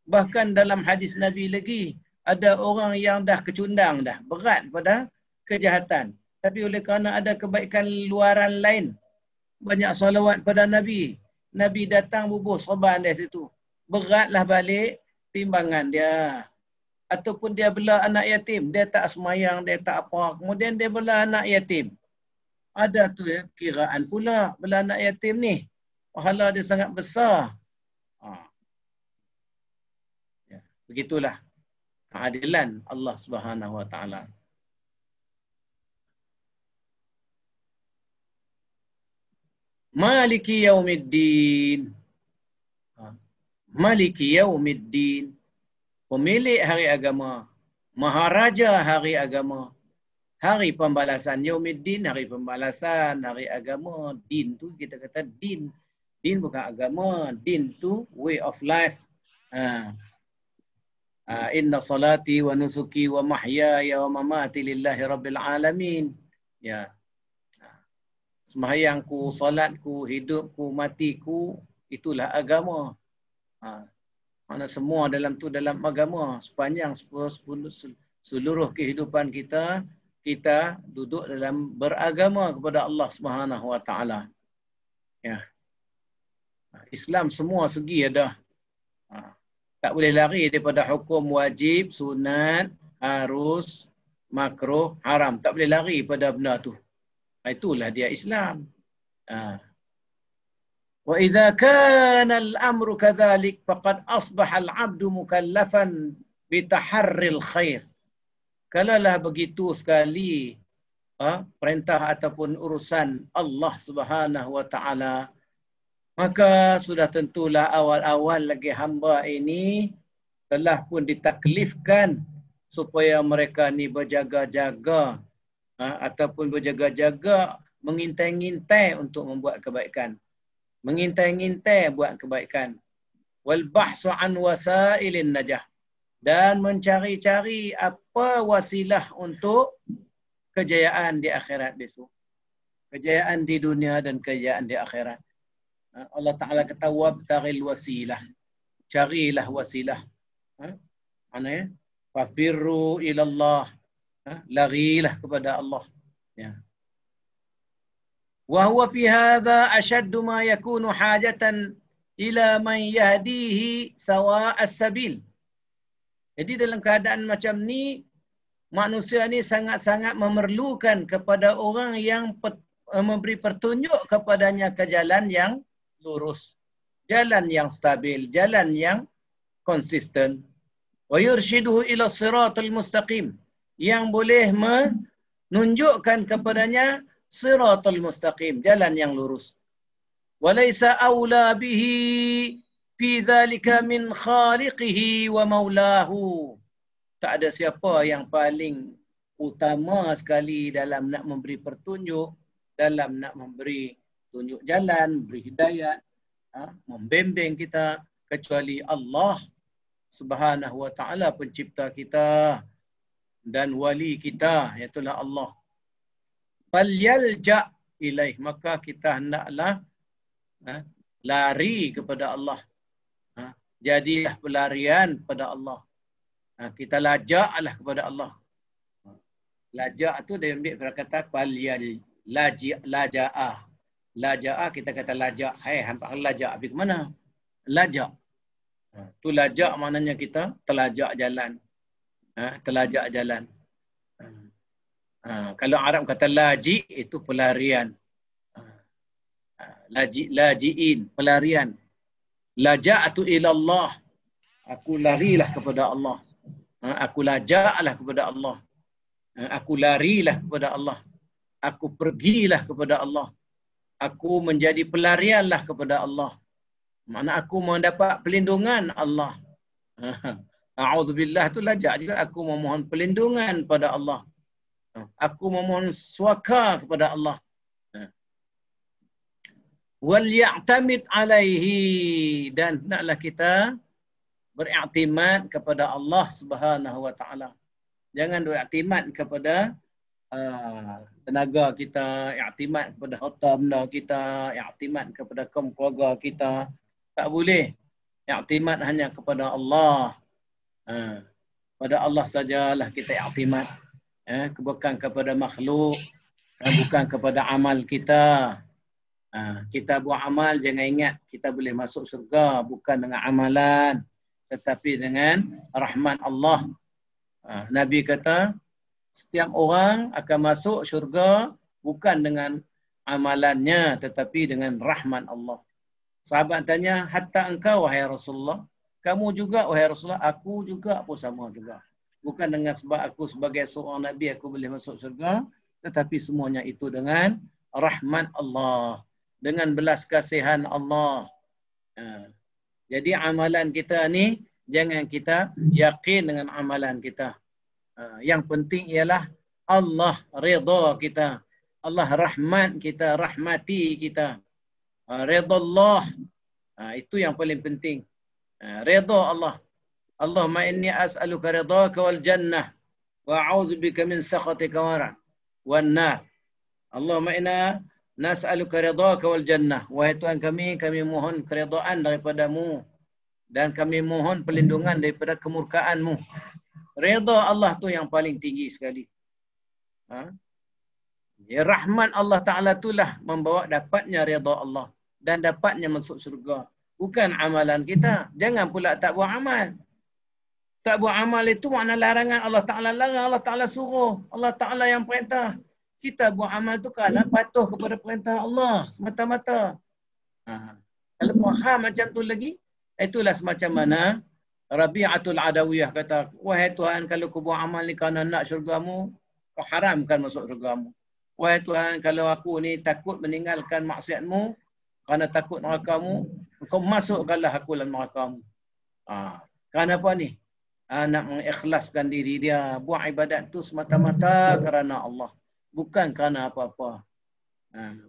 Bahkan dalam hadis Nabi lagi, ada orang yang dah kecundang dah, berat pada kejahatan. Tapi oleh kerana ada kebaikan luaran lain, banyak salawat pada Nabi, Nabi datang bubuh sorban dari situ. Beratlah balik timbangan dia. Ataupun dia bela anak yatim, dia tak semayang, dia tak apa. Kemudian dia bela anak yatim. Ada tu ya, kiraan pula bela anak yatim ni. Pahala dia sangat besar. Ya, begitulah keadilan Allah Subhanahu Wa Taala. Maliki yaumiddin. Maliki yaumiddin. Pemilik hari agama. Maharaja hari agama. Hari pembalasan. Yaumiddin, hari pembalasan, hari agama. Din tu kita kata din. Din bukan agama. Din tu way of life. Inna salati wa nusuki wa mahyaya wa mamati lillahi rabbil alamin. Ya. Sembahyangku, salatku, hidupku, matiku, itulah agama. Mana semua dalam tu dalam agama. Sepanjang seluruh kehidupan kita, kita duduk dalam beragama kepada Allah Subhanahu Wa Taala. Ya. Islam semua segi ada. Tak boleh lari daripada hukum wajib, sunat, harus, makruh, haram. Tak boleh lari pada benda tu. Itulah dia Islam. Wa idza kana al-amru kadzalik faqad asbaha al-'abdu mukallafan bi taharril khair. Kalaulah begitu sekali perintah ataupun urusan Allah Subhanahu Wa Taala, maka sudah tentulah awal-awal lagi hamba ini telah pun ditaklifkan supaya mereka ni berjaga-jaga ataupun berjaga-jaga mengintai-ngintai untuk membuat kebaikan. Mengintai-ngintai buat kebaikan. Wal bahsu an wasailin najah. Dan mencari-cari apa wasilah untuk kejayaan di akhirat besok. Kejayaan di dunia dan kejayaan di akhirat. Allah Ta'ala kata wabtaghil wasilah. Carilah wasilah. Mana ya? Fafirru ilallah. Larilah kepada Allah. Ya. Wa huwa fi hadha ashaddu ma yakunu hajatan ila man yahdihi sawa as-sabil. Jadi dalam keadaan macam ni, manusia ni sangat-sangat memerlukan kepada orang yang memberi petunjuk kepadanya ke jalan yang lurus, jalan yang stabil, jalan yang konsisten. Wa yurshiduhu ila siratal mustaqim, yang boleh menunjukkan kepadanya siratal mustaqim, jalan yang lurus. Walaysa aula bihi fi dhalika min khaliqihi wa maulahu. Tak ada siapa yang paling utama sekali dalam nak memberi petunjuk, dalam nak memberi tunjuk jalan, beri hidayat, membimbing kita, kecuali Allah Subhanahu Wa Taala, pencipta kita dan wali kita, iaitulah Allah. Falyalja ilaih, maka kita hendaklah lari kepada Allah. Jadilah pelarian pada Allah. Kita lajaklah kepada Allah. Lajak tu dia ambil perkataan falyal laja'ah. Laja'ah kita kata lajak. Hampa lajak pergi ke mana? Lajak. Tu lajak maknanya kita telajak jalan. Telajak jalan. Kalau Arab kata laji, itu pelarian. Laji'in, pelarian. Laja'atu ilallah. Aku larilah kepada Allah. Aku lajaklah kepada Allah. Aku larilah kepada Allah. Aku pergilah kepada Allah. Aku menjadi pelarianlah kepada Allah. Makna aku mendapat pelindungan Allah. A'udzubillah tu lajak juga. Aku memohon pelindungan pada Allah. Aku memohon suaka kepada Allah. Wal ya'tamid alaihi, dan hendaklah kita beriktimad kepada Allah Subhanahu Wa Taala. Jangan beriktimad kepada tenaga kita, iktimad kepada harta benda kita, iktimad kepada kaum keluarga kita. Tak boleh. Iktimad hanya kepada Allah. Pada Allah sajalah kita iktimad. Bukan kepada makhluk, bukan kepada amal kita. Kita buat amal, jangan ingat kita boleh masuk syurga bukan dengan amalan, tetapi dengan rahmat Allah. Nabi kata, setiap orang akan masuk syurga bukan dengan amalannya, tetapi dengan rahmat Allah. Sahabat tanya, hatta engkau wahai Rasulullah? Kamu juga wahai Rasulullah? Aku juga pun sama juga. Bukan dengan sebab aku sebagai seorang Nabi aku boleh masuk syurga, tetapi semuanya itu dengan rahmat Allah, dengan belas kasihan Allah. Jadi amalan kita ni, jangan kita yakin dengan amalan kita. Yang penting ialah Allah redha kita. Allah rahmat kita, rahmati kita. Redha Allah. Itu yang paling penting. Redha Allah. Allahumma inni as'aluka ridhaka wal jannah wa a'udzubika min sakhatika wan nar. Allahumma inna nas'aluka ridhaka wal jannah. Wahai Tuhan kami mohon keridhaan daripadamu dan kami mohon perlindungan daripada kemurkaanmu. Redha Allah tu yang paling tinggi sekali. Ya, rahmat Allah Ta'ala itulah membawa dapatnya redha Allah dan dapatnya masuk syurga. Bukan amalan kita. Jangan pula tak buat amal. Tak buat amal itu makna larangan. Allah Ta'ala larang, Allah Ta'ala suruh. Allah Ta'ala yang perintah. Kita buat amal tu kerana patuh kepada perintah Allah semata-mata. Kalau faham macam tu lagi, itulah semacam mana Rabi'atul Adawiyah kata, wahai Tuhan, kalau kau buat amal ni kerana nak syurgamu, kau haramkan masuk syurgamu. Wahai Tuhan, kalau aku ni takut meninggalkan maksiatmu, kerana takut nerakamu, kau masukkanlah aku dalam nerakamu. Kerana apa ni? Nak mengikhlaskan diri dia. Buat ibadat tu semata-mata kerana Allah. Bukan kerana apa-apa.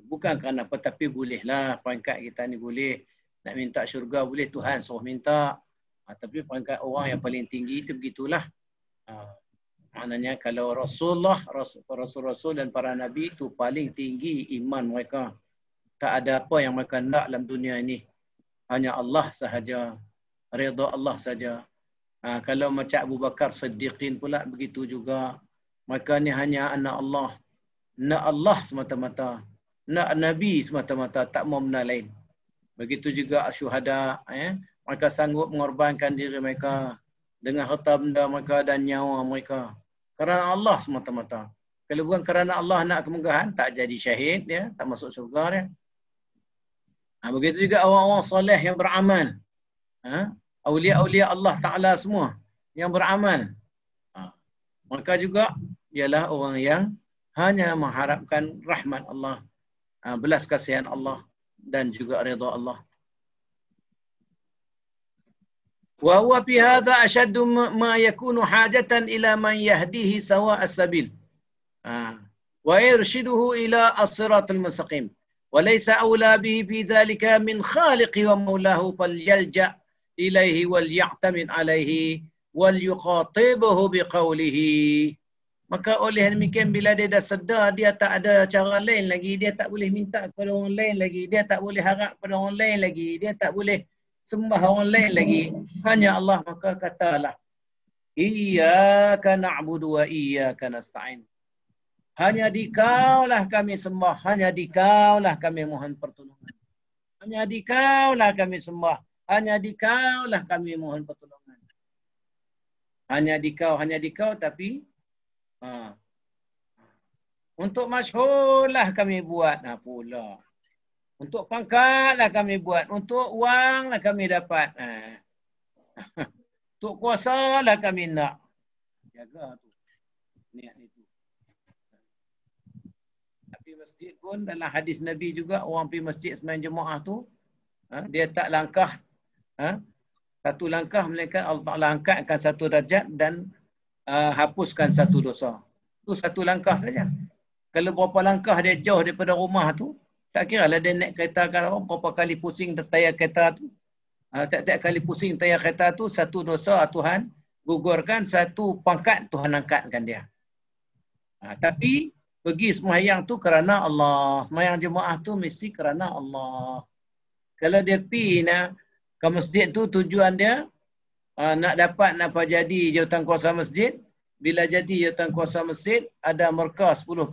Bukan kerana apa, tapi bolehlah. Peringkat kita ni boleh. Nak minta syurga boleh, Tuhan suruh minta. Tapi peringkat orang yang paling tinggi itu begitulah. Maknanya kalau Rasulullah, Rasul-Rasul dan para Nabi itu paling tinggi iman mereka. Tak ada apa yang mereka nak dalam dunia ini. Hanya Allah sahaja. Redha Allah saja. Kalau macam Abu Bakar Siddiqin pula begitu juga. Mereka ni hanya anak Allah. Nak Allah semata-mata. Nak Nabi semata-mata. Tak mau benda lain. Begitu juga syuhada. Mereka sanggup mengorbankan diri mereka. Dengan harta benda mereka dan nyawa mereka. Kerana Allah semata-mata. Kalau bukan kerana Allah nak kemegahan, tak jadi syahid dia. Tak masuk syurga dia. Begitu juga orang-orang soleh yang beramal. Aulia-aulia Allah Ta'ala semua yang beramal. Mereka juga ialah orang yang hanya mengharapkan rahmat Allah, belas kasihan Allah dan juga redha Allah. Wa huwa fi hadha ashaddu ma yakunu hajatan ila man yahdihi sawa' as-sabil. Wa irshiduhu ila as-siratal mustaqim. Wa laysa awla bihi fi dhalika min khaliqi wa maulahu falyalja ilaihi wal ya'tamid alaihi wal yukhatibuhu biqaulihi. Maka oleh demikian bila dia dah sedar dia tak ada cara lain lagi, dia tak boleh minta kepada orang lain lagi, dia tak boleh harap kepada orang lain lagi, dia tak boleh sembah orang lain lagi, hanya Allah, maka katalah iyyaka na'budu wa iyyaka nasta'in. Hanya di Kaulah kami sembah, hanya di Kaulah kami mohon pertolongan. Hanya di Kaulah kami sembah, hanya di Kaulah kami mohon pertolongan. Hanya di Kau, tapi untuk masyhurlah kami buat pula. Untuk pangkatlah kami buat, untuk wanglah kami dapat. Untuk kuasalah kami nak. Jaga tu. Niat itu. Tapi masjid pun dalam hadis Nabi juga, orang pergi masjid sembahyang jemaah tu, dia tak langkah satu langkah, melainkan Allah Ta'ala angkatkan satu darjat dan hapuskan satu dosa. Itu satu langkah saja. Kalau berapa langkah dia jauh daripada rumah tu, tak kira lah dia naik kereta kalau berapa kali pusing tayar kereta tu. Tiap-tiap kali pusing tayar kereta tu, satu dosa Tuhan gugurkan, satu pangkat Tuhan angkatkan dia. Tapi pergi sembahyang tu kerana Allah. Sembahyang jemaah tu mesti kerana Allah. Kalau dia pergi ke masjid tu, tujuan dia nak dapat apa jadi jawatankuasa masjid. Bila jadi jawatankuasa masjid, ada merkah 10%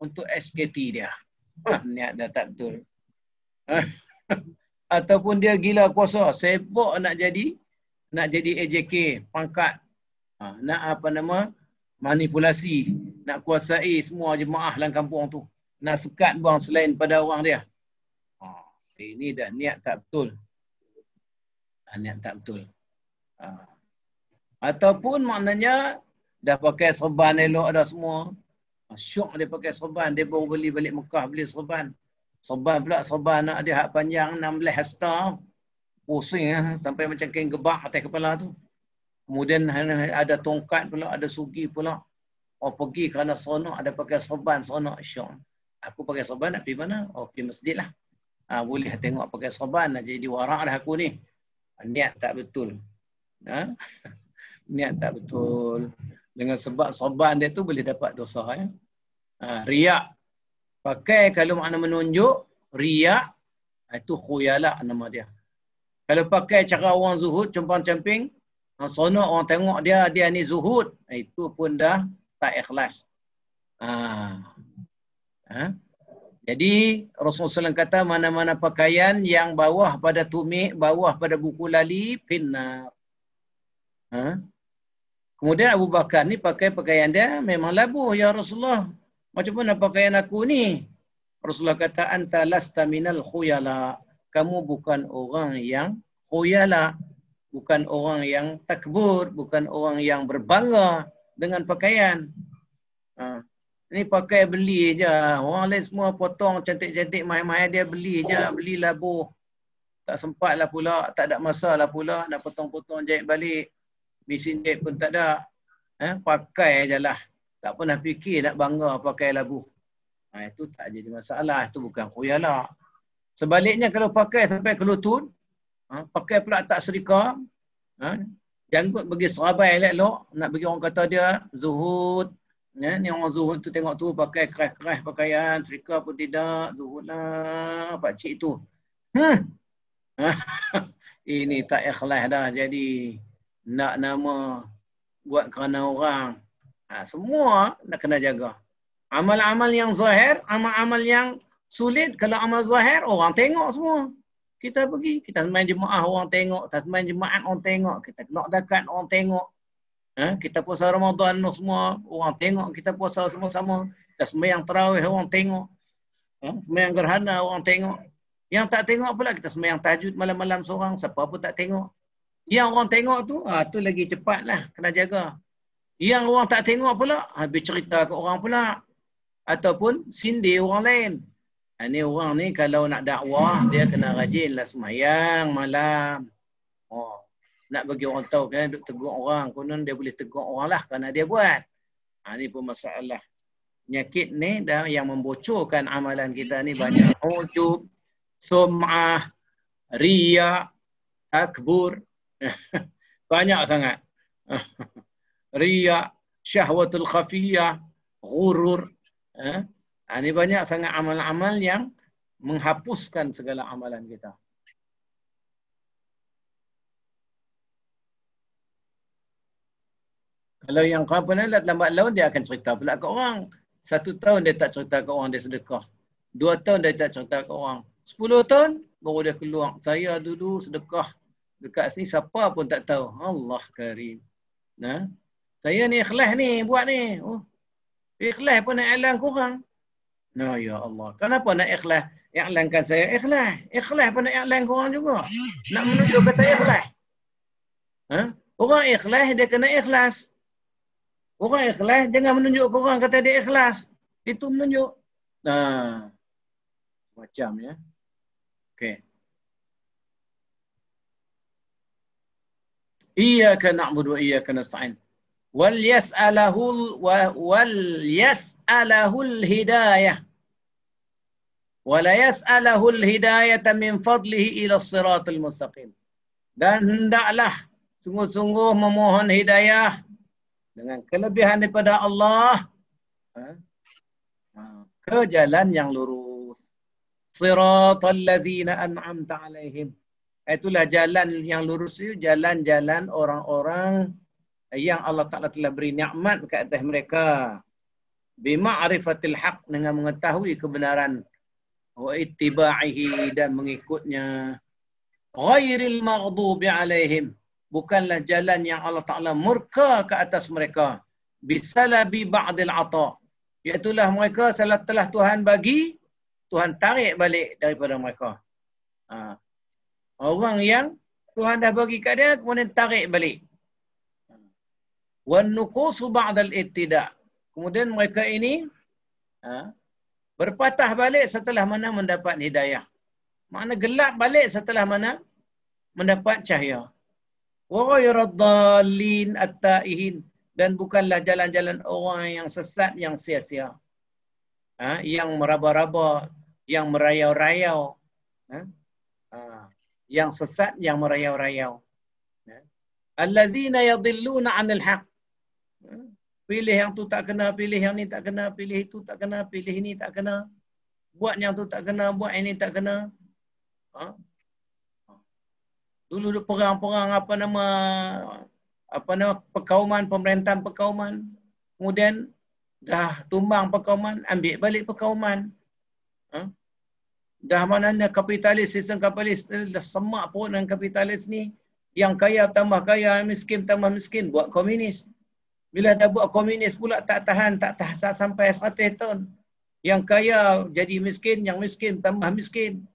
untuk SKT dia. Niat dah tak betul. Ataupun dia gila kuasa, sibuk nak jadi AJK, pangkat. Nak manipulasi, nak kuasai semua jemaah dalam kampung tu. Nak sekat buang selain pada orang dia. Ini dah niat tak betul. Niat tak betul. Ataupun maknanya dah pakai serban elok dah semua. Syok dia pakai serban, dia baru beli balik Mekah, beli serban. Serban pula, serban nak dia hak panjang 16 hasta. Pusing sampai macam kain gebak atas kepala tu. Kemudian ada tongkat pula, ada sugi pula. Oh pergi kerana seronok, ada pakai sorban, seronok, syok. Aku pakai sorban nak pergi mana? Oh pergi masjid lah. Boleh tengok pakai sorban lah, jadi warak dah aku ni. Niat tak betul. Niat tak betul. Dengan sebab sorban dia tu boleh dapat dosa. Riak. Pakai kalau makna menunjuk, riak, itu khuyala nama dia. Kalau pakai cara orang zuhud, compang-camping, seronok orang tengok dia ni zuhud, itu pun dah tak ikhlas. Jadi Rasulullah SAW kata mana-mana pakaian yang bawah pada tumit, bawah pada buku lali, finnar. Kemudian Abu Bakar ni pakai pakaian dia memang labuh, ya Rasulullah. Macam mana pakaian aku ni? Rasulullah kata, anta lasta minal khuyala. Kamu bukan orang yang khuyala. Bukan orang yang takbur. Bukan orang yang berbangga dengan pakaian. Ini pakai beli je. Orang lain semua potong cantik-cantik, mahal-mahal, dia beli je. Beli labuh. Tak sempat lah pula. Tak ada masa lah pula. Nak potong-potong jahit balik. Mesin jahit pun tak ada. Pakai je lah. Tak pernah fikir nak bangga pakai labuh. Itu tak jadi masalah. Itu bukan khuyala. Sebaliknya kalau pakai sampai ke lutut, pakai pula tak serika, janggut bagi serabai elok-elok, nak bagi orang kata dia zuhud. Ni orang zuhud tu tengok tu pakai keras-keras pakaian, serika pun tidak, zuhud lah pakcik tu. Ini tak ikhlas dah. Jadi nak nama buat kerana orang. Semua nak kena jaga. Amal-amal yang zahir, amal-amal yang sulit, kalau amal zahir, orang tengok semua. Kita pergi, kita sembang jemaah, orang tengok. Kita sembang jemaah, orang tengok. Kita nak zakat, orang tengok. Kita puasa Ramadan semua, orang tengok. Kita puasa sama-sama. Kita sembahyang tarawih, orang tengok. Sembahyang gerhana, orang tengok. Yang tak tengok pula, kita sembahyang tahajud malam-malam seorang, siapa pun tak tengok. Yang orang tengok tu, tu lagi cepatlah, kena jaga. Yang orang tak tengok pula, habis cerita ke orang pula. Ataupun sindir orang lain. Ini orang ni kalau nak dakwah, dia kena rajinlah sembahyang malam. Nak bagi orang tahu, kena duk tegur orang. Konon dia boleh tegur orang lah kerana dia buat. Ini pun masalah. Penyakit ni dah yang membocorkan amalan kita ni banyak. Ujub, sum'ah, riya, takbur. Banyak sangat. Riya, syahwatul khafiyah, ghurur. Ini banyak sangat amal-amal yang menghapuskan segala amalan kita. Kalau yang kapan lambat laun, dia akan cerita pula ke orang. 1 tahun dia tak cerita ke orang, dia sedekah. 2 tahun dia tak cerita ke orang. 10 tahun baru dia keluar. Saya dulu sedekah dekat sini, siapa pun tak tahu. Allah karim. Saya ni ikhlas ni buat ni. Ikhlas pun nak iklan korang. Ya Allah. Kenapa nak ikhlas? Iklankan saya ikhlas. Ikhlas pun nak iklan korang juga. Nak menunjuk kata ikhlas. Orang ikhlas, dia kena ikhlas. Orang ikhlas, jangan menunjuk korang kata dia ikhlas. Itu menunjuk. Macam ya. Okey. Iyyaka na'budu wa iyyaka nasta'in. Wal yas'alahul hidayah. Wa la yas'alahul hidayata min fadlihi ila siratal mustaqim. Dan hendaklah sungguh-sungguh memohon hidayah dengan kelebihan daripada Allah ke jalan yang lurus. Siratal ladzina an'amta alaihim. Itulah jalan yang lurus itu, jalan-jalan orang-orang yang Allah Ta'ala telah beri nikmat ke atas mereka. Bima'rifatil haq, dengan mengetahui kebenaran. Wa ittiba'ihi, dan mengikutnya. Ghairil maghdubi alaihim, bukanlah jalan yang Allah Ta'ala murka ke atas mereka. Bisalabi ba'dil ata, iaitulah mereka telah Tuhan bagi, Tuhan tarik balik daripada mereka. Orang yang Tuhan dah bagi kat dia, kemudian tarik balik. Wan nuqusu ba'dal ittida', kemudian mereka ini berpatah balik setelah mana mendapat hidayah. Makna gelap balik setelah mana mendapat cahaya. Wa ghairad dallin at-taihin, dan bukanlah jalan-jalan orang yang sesat, yang sia-sia. Yang meraba-raba, yang merayau-rayau. Yang sesat, yang merayau-rayau. Allazina yadhilluna 'anil haq. Pilih yang tu tak kena, pilih yang ni tak kena, pilih itu tak kena, pilih ini tak kena. Buat yang tu tak kena, buat ini tak kena. Dulu perang-perang apa nama perkauman, pemerintahan perkauman. Kemudian dah tumbang perkauman, ambil balik perkauman. Dah mananya kapitalis, sistem kapitalis dah semak pun dengan kapitalis ni. Yang kaya tambah kaya, miskin tambah miskin, buat komunis. Bila dah buat komunis pula tak tahan sampai 100 tahun. Yang kaya jadi miskin, yang miskin tambah miskin.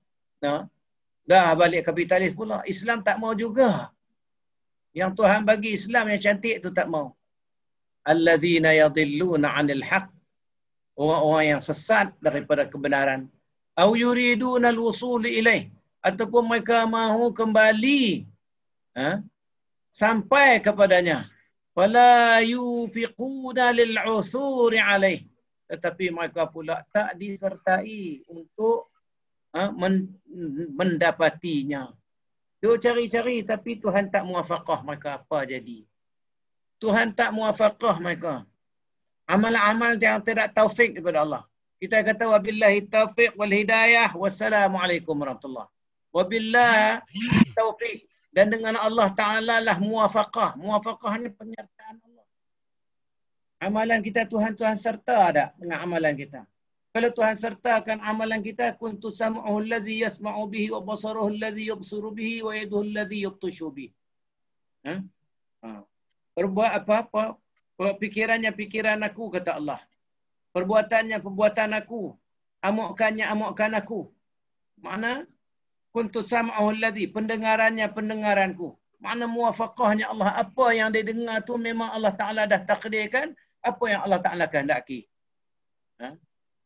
Dah balik kapitalis pula. Islam tak mau juga. Yang Tuhan bagi Islam yang cantik tu tak mau. Alladzina yadhilluna 'anil haq. Orang-orang yang sesat daripada kebenaran. Au yuriduna al-wusul ilaih, ataupun mereka mahu kembali sampai kepadanya. Fala yufiquna lil'usuri alaih, tetapi mereka pula tak disertai untuk mendapatinya. Dia cari-cari tapi Tuhan tak muwafaqah mereka, apa jadi? Tuhan tak muwafaqah mereka. Amal-amal yang tidak taufik daripada Allah. Kita kata wabillahi taufiq wal hidayah, wassalamualaikum warahmatullahi. Wabillahi taufiq, dan dengan Allah Ta'ala lah muwafaqah. Muwafaqah ni penyertaan Allah. Amalan kita Tuhan serta ada dengan amalan kita. Kalau Tuhan sertakan amalan kita, kuntu sam'uhu alladhi yasma'u bihi wa basaruhu alladhi yubsiru bihi wa yaduhu alladhi yubtishu bihi. Perbuat apa-apa, pikirannya pikiran aku, kata Allah. Perbuatannya perbuatan aku. Amukkannya amukkan aku. Makna kuntu sam'uhu alladhi, pendengarannya pendengaranku. Makna muwafaqahnya Allah. Apa yang dia dengar tu memang Allah Ta'ala dah takdirkan. Apa yang Allah Ta'ala kehendaki.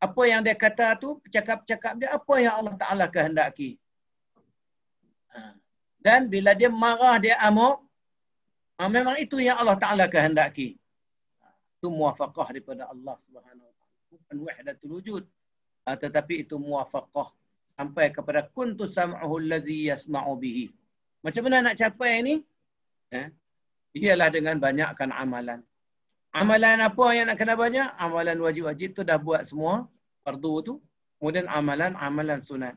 Apa yang dia kata tu, cakap-cakap dia, apa yang Allah Ta'ala kehendaki. Dan bila dia marah, dia amuk, memang itu yang Allah Ta'ala kehendaki. Itu muwafaqah daripada Allah Subhanahu Wa Ta'ala. Bukan wahdatul wujud. Tetapi itu muwafaqah. Sampai kepada kuntu sam'uhu alladhi yasma'u bihi. Macam mana nak capai ini? Ialah dengan banyakkan amalan. Amalan apa yang nak kena banyak? Amalan wajib-wajib tu dah buat semua. Fardu tu. Kemudian amalan sunat.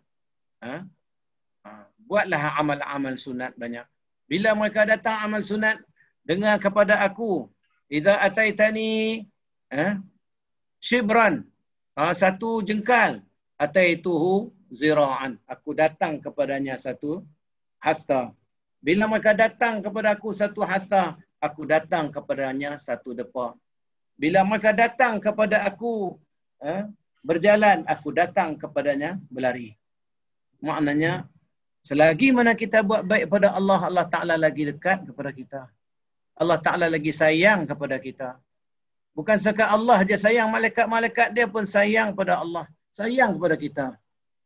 Buatlah amal-amal sunat banyak. Bila mereka datang amal sunat, dengar kepada aku. Idza ataitani shibran, satu jengkal, ataituhu zira'an, aku datang kepadanya satu hasta. Bila mereka datang kepada aku satu hasta, aku datang kepadanya satu depa. Bila mereka datang kepada aku berjalan, aku datang kepadanya berlari. Maknanya, selagi mana kita buat baik pada Allah, Allah Ta'ala lagi dekat kepada kita. Allah Ta'ala lagi sayang kepada kita. Bukan sekadar Allah je sayang, malaikat-malaikat dia pun sayang pada Allah. Sayang kepada kita.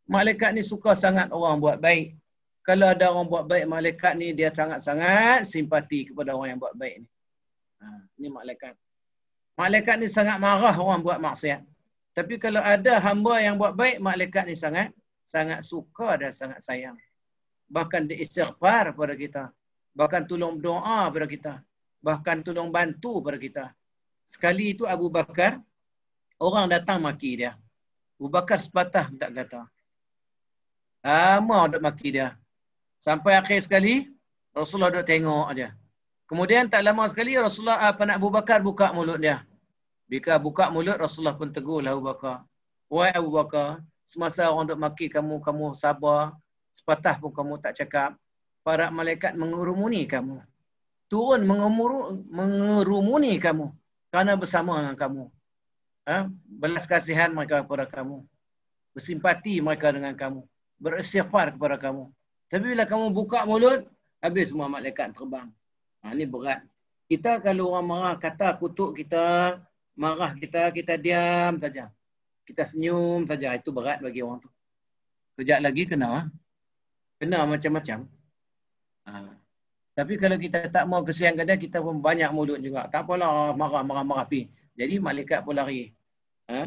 Malaikat ni suka sangat orang buat baik. Kalau ada orang buat baik, malaikat ni dia sangat-sangat simpati kepada orang yang buat baik ni. Ni malaikat. Malaikat ni sangat marah orang buat maksiat. Tapi kalau ada hamba yang buat baik, malaikat ni sangat suka dan sangat sayang. Bahkan dia istighfar pada kita. Bahkan tolong doa pada kita. Bahkan tolong bantu pada kita. Sekali itu Abu Bakar, orang datang maki dia. Abu Bakar sepatah tak kata. Lama duk maki dia. Sampai akhir sekali, Rasulullah duk tengok aja. Kemudian tak lama sekali, Rasulullah Abu Bakar buka mulut dia. Bila buka mulut, Rasulullah pun tegurlah Abu Bakar. Wahai Abu Bakar, semasa orang duk maki kamu, kamu sabar. Sepatah pun kamu tak cakap. Para malaikat mengerumuni kamu. Turun mengerumuni kamu. Kerana bersama dengan kamu. Belas kasihan mereka kepada kamu. Bersimpati mereka dengan kamu. Beristighfar kepada kamu. Tapi bila kamu buka mulut, habis semua malaikat terbang. Ini berat. Kita kalau orang marah, kata kutuk kita, marah kita, kita diam saja. Kita senyum saja. Itu berat bagi orang tu. Kejap lagi kena. Kena macam-macam. Tapi kalau kita tak mau kesian dia, kita pun banyak mulut juga. Tak apalah, marah pi. Jadi malaikat pun lari. Ha?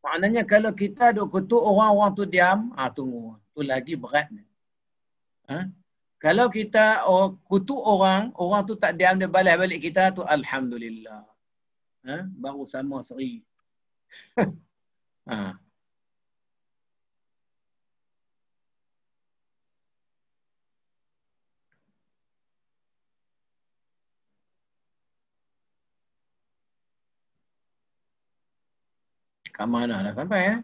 Maknanya kalau kita duk kutuk orang tu diam, tunggu. Tu lagi berat. Ha? Kalau kita kutuk orang tu tak diam, dia balas balik kita, tu alhamdulillah. Ha? Baru sama seri. Ha. Kat mana dah sampai ya?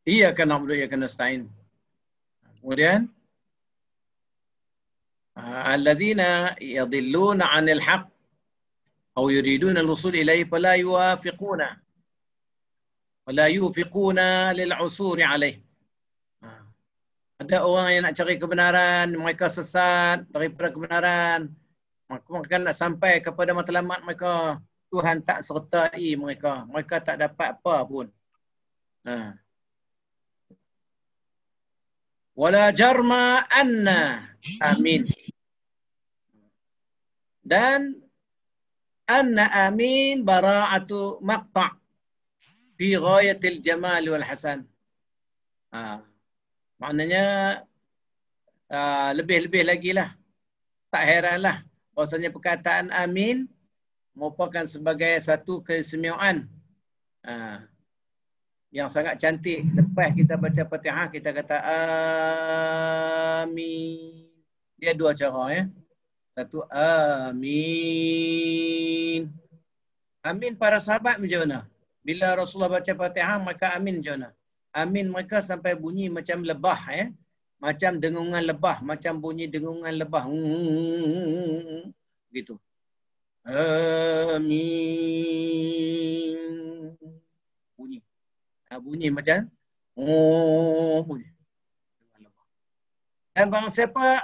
Ia kena na'budu ia kena nasta'in. Kemudian alladzina yadhilluna 'anil haqq aw yuriduna al-wusul ilayhi fala yufiquna lil 'usuri 'alayh. Ada orang yang nak cari kebenaran, mereka sesat daripada kebenaran. Mereka nak sampai kepada matlamat mereka. Tuhan tak sertai mereka. Mereka tak dapat apa pun. Wala jarma anna amin. Dan anna amin bara'atu maqta' fi ghayatil jamal wal hasan. Maknanya lebih-lebih lagi lah. Tak heranlah bahasanya perkataan amin merupakan sebagai satu keistimewaan yang sangat cantik. Lepas kita baca Fatihah, kita kata amin. Dia dua cara ya. Satu amin. Amin para sahabat macam mana? Bila Rasulullah baca Fatihah, maka amin macam mana? Amin mereka sampai bunyi macam lebah ya. Macam dengungan lebah, macam bunyi dengungan lebah. Gitu. Amin. Bunyi. Bunyi macam bunyi. Dan barang siapa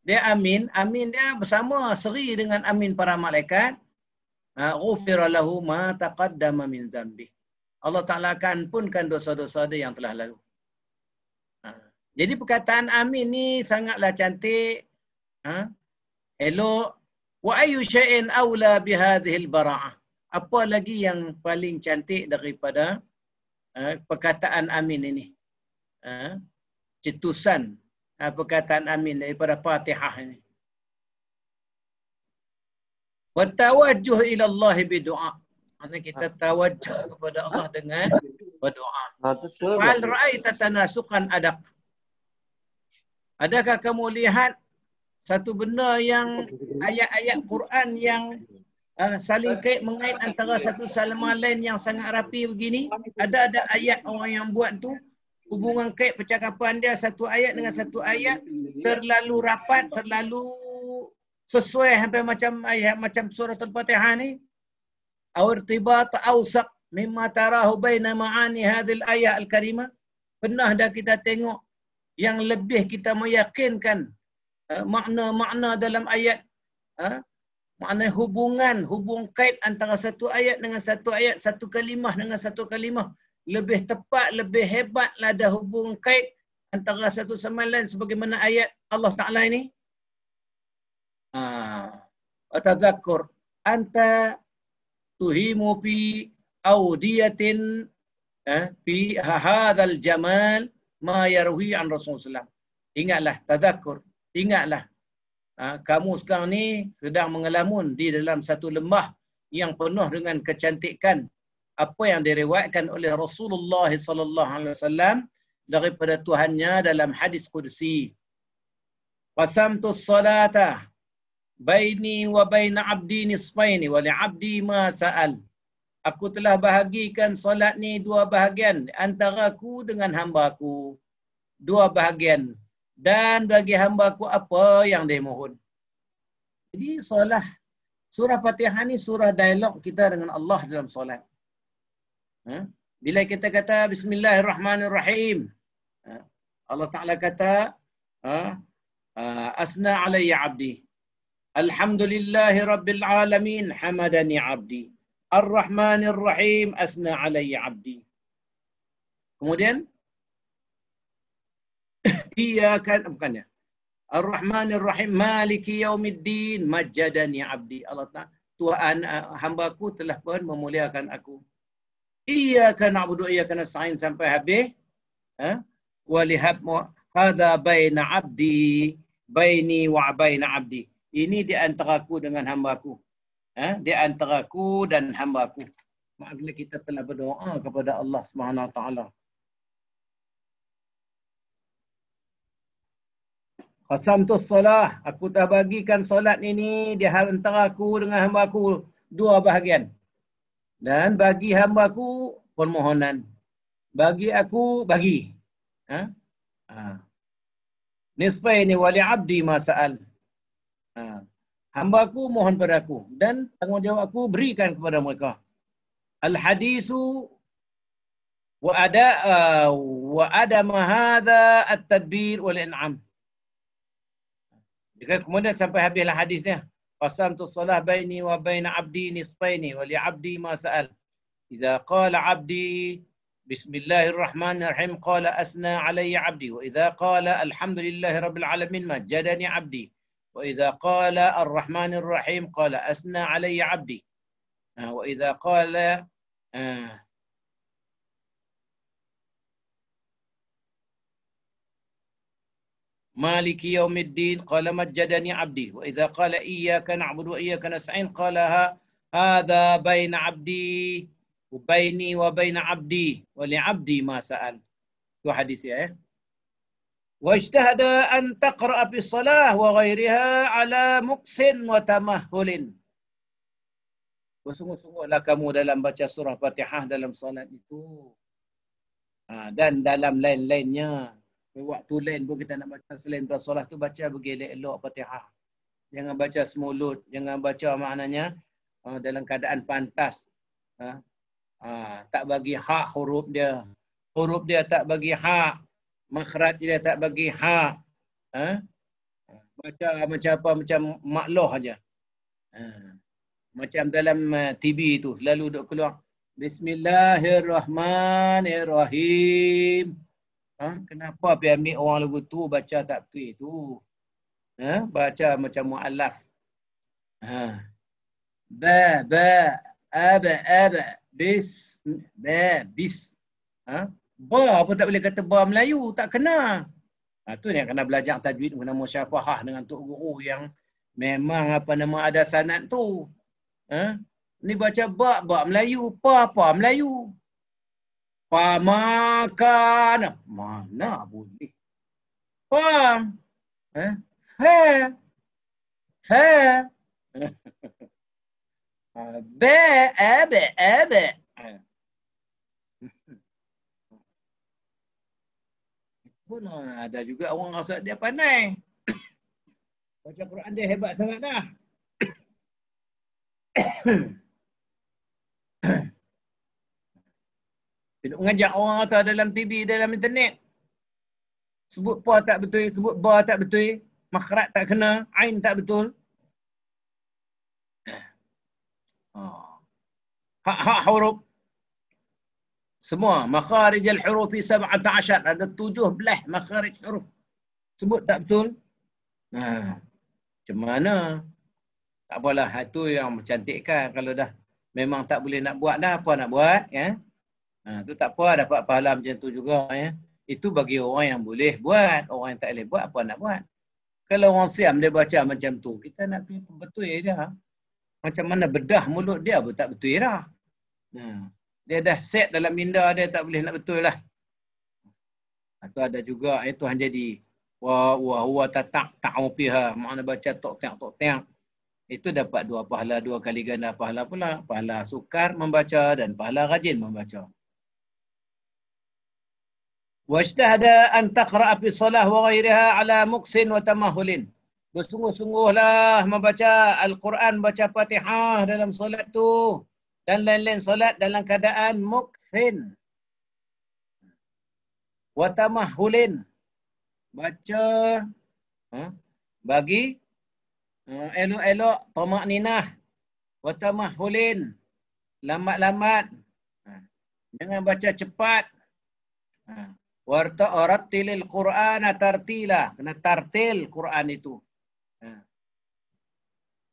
dia amin, amin dia bersama seri dengan amin para malaikat. Ghufira lahu ma taqaddama min zambi. Allah Ta'ala akan ampunkan dosa-dosa dia yang telah lalu. Jadi perkataan amin ni sangatlah cantik. Elok. Wa ayyu syai'in awla bihadhil bara'ah. Apa lagi yang paling cantik daripada perkataan amin ini? Cetusan perkataan amin daripada Fatihah ini. Wa tawajjuh ila Allah bidu'a. Maksudnya kita tawajjuh kepada Allah dengan berdoa. Fal ra'aita tanasuqan adaq. Adakah kamu lihat satu benda yang ayat-ayat Quran yang saling kait mengait antara satu sama lain yang sangat rapi begini? Ada ayat orang yang buat tu hubungan kait percakapan dia satu ayat dengan satu ayat terlalu rapat, terlalu sesuai sampai macam ayat macam surah Al-Fatihah ni. Aw irtibat awsaq mimma tarahu baina ma'ani hadhil ayat al-karimah. Pernah dah kita tengok yang lebih kita meyakinkan makna-makna dalam ayat, makna hubung kait antara satu ayat dengan satu ayat, satu kalimah dengan satu kalimah lebih tepat, lebih hebat lah ada hubung kait antara satu sama lain sebagaimana ayat Allah Ta'ala ini. Atadzakur anta tuhimu fi audiyatin fi hadzal jamal ma yarwi an Rasulullah. Ingatlah, tadzakur. Ingatlah, kamu sekarang ni sedang mengelamun di dalam satu lembah yang penuh dengan kecantikan apa yang diriwayatkan oleh Rasulullah sallallahu alaihi wasallam daripada Tuhannya dalam hadis qudsi. Qasamtu salata baini wa baina abdi nisfaini wa li abdi ma sa'al. Aku telah bahagikan solat ni dua bahagian antara aku dengan hamba-Ku. Dua bahagian. Dan bagi hamba-Ku apa yang dia mohon. Jadi surah Fatihah ni surah dialog kita dengan Allah dalam solat. Bila kita kata Bismillahirrahmanirrahim, Allah Ta'ala kata asna alayya abdi. Alhamdulillahi rabbil alamin hamadani abdi. Ar-Rahmanir-Rahim asna alayya abdi. Kemudian iyyaka bukannya. Ar-Rahmanir Rahim, Maliki Yaumiddin, Majjadani Abdi. Allah Ta'ala, Tuhan hamba-Ku telah pun memuliakan aku. Iyyaka na'budu wa iyyaka nasta'in sampai habis. Walihab hadza baina abdi baini wa baina abdi. Ini di antaraku dengan hamba-Ku. Di antaraku dan hamba-Ku. Maknanya kita telah berdoa kepada Allah Subhanahu Wa Taala. Qasamtus solah, aku telah bagikan solat ini di antara aku dengan hamba-Ku dua bahagian. Dan bagi hamba-Ku permohonan. Bagi aku bagi. Nisfaini wali abdi ma sa'al. Hamba-Ku mohon padaku dan tanggungjawab aku berikan kepada mereka. Al-hadisu wa adama hadha at-tadbir wal in'am. Kemudian sampai habislah hadisnya. Qasamtu solah baini wa baina abdi nisfaini wa li abdi ma sa'al. Idza qala abdi bismillahirrahmanirrahim qala asna alayya abdi wa idza qala alhamdulillahi rabbil alamin majjadani abdi wa idza qala arrahmanir rahim qala asna alayya abdi wa idza qala Maliki Yaumiddin qala majjadani abdi wa idza qala iyyaka na'budu wa iyyaka nasta'in qala hadza baina abdi wa baini wa baina abdi wa li abdi ma sa'al. Itu hadis ya. Wa ijtahada an taqra'a fi shalah wa ghairiha ala muqsin wa tamahhulin. Bersungguh-sungguhlah kamu dalam baca surah Fatihah dalam solat itu. Dan dalam lain-lainnya. Waktu lain pun kita nak baca selain daripada solat tu baca bergelek-elok Fatihah. Jangan baca semulut, jangan baca maknanya dalam keadaan pantas. Tak bagi hak huruf dia. Huruf dia tak bagi hak. Makhraj dia tak bagi hak. Baca macam apa, macam makloh aja. Macam dalam TV tu selalu duk keluar Bismillahirrahmanirrahim. Kenapa pergi ambil orang lagu tu baca tak betul tu? Baca macam mu'allaf. Ba, aba, bis, bis. Ba pun tak boleh kata ba Melayu, tak kena. Tu yang kena belajar tajwid, kena musyafahah dengan tok guru yang memang apa nama ada sanad tu. Ni baca ba Melayu, pa Melayu. Pamakan. Mana boleh. Pam. Ha. Ba. Pun ada juga orang rasa dia pandai. Baca Quran dia hebat sangat dah. Mengajak orang atau dalam TV, dalam internet. Sebut pa tak betul, sebut ba tak betul, makhraj tak kena, ain tak betul. Hak huruf. Semua makharij al-huruf 17, ada 17 makharij huruf. Sebut tak betul. Macam mana? Tak apalah, itu yang mencantikkan. Kalau dah memang tak boleh nak buat dah, apa nak buat ya? Tu tak apa, dapat pahala macam tu juga ya. Itu bagi orang yang boleh buat. Orang yang tak boleh buat, apa nak buat? Kalau orang Siam dia baca macam tu, kita nak pergi betul dia. Macam mana bedah mulut dia pun tak betul dah. Dia dah set dalam minda dia, tak boleh nak betul lah. Itu ada juga, itu hanya jadi wa ta'u fiha, makna baca tok-tiak. Itu dapat 2 pahala, 2 kali ganda pahala pula. Pahala sukar membaca dan pahala rajin membaca. Wajtahada an taqra'a fi shalah wa ghairiha ala muqsin wa tamahulin. Bersungguh-sungguhlah membaca Al-Quran, baca Fatihah dalam solat tu dan lain-lain solat dalam keadaan muqsin wa tamahulin. Baca bagi elok-elok, tamak ninah, wa tamahulin, lambat-lambat. Jangan baca cepat. Warattilil Qur'ana tartila. Kena tartil Quran itu.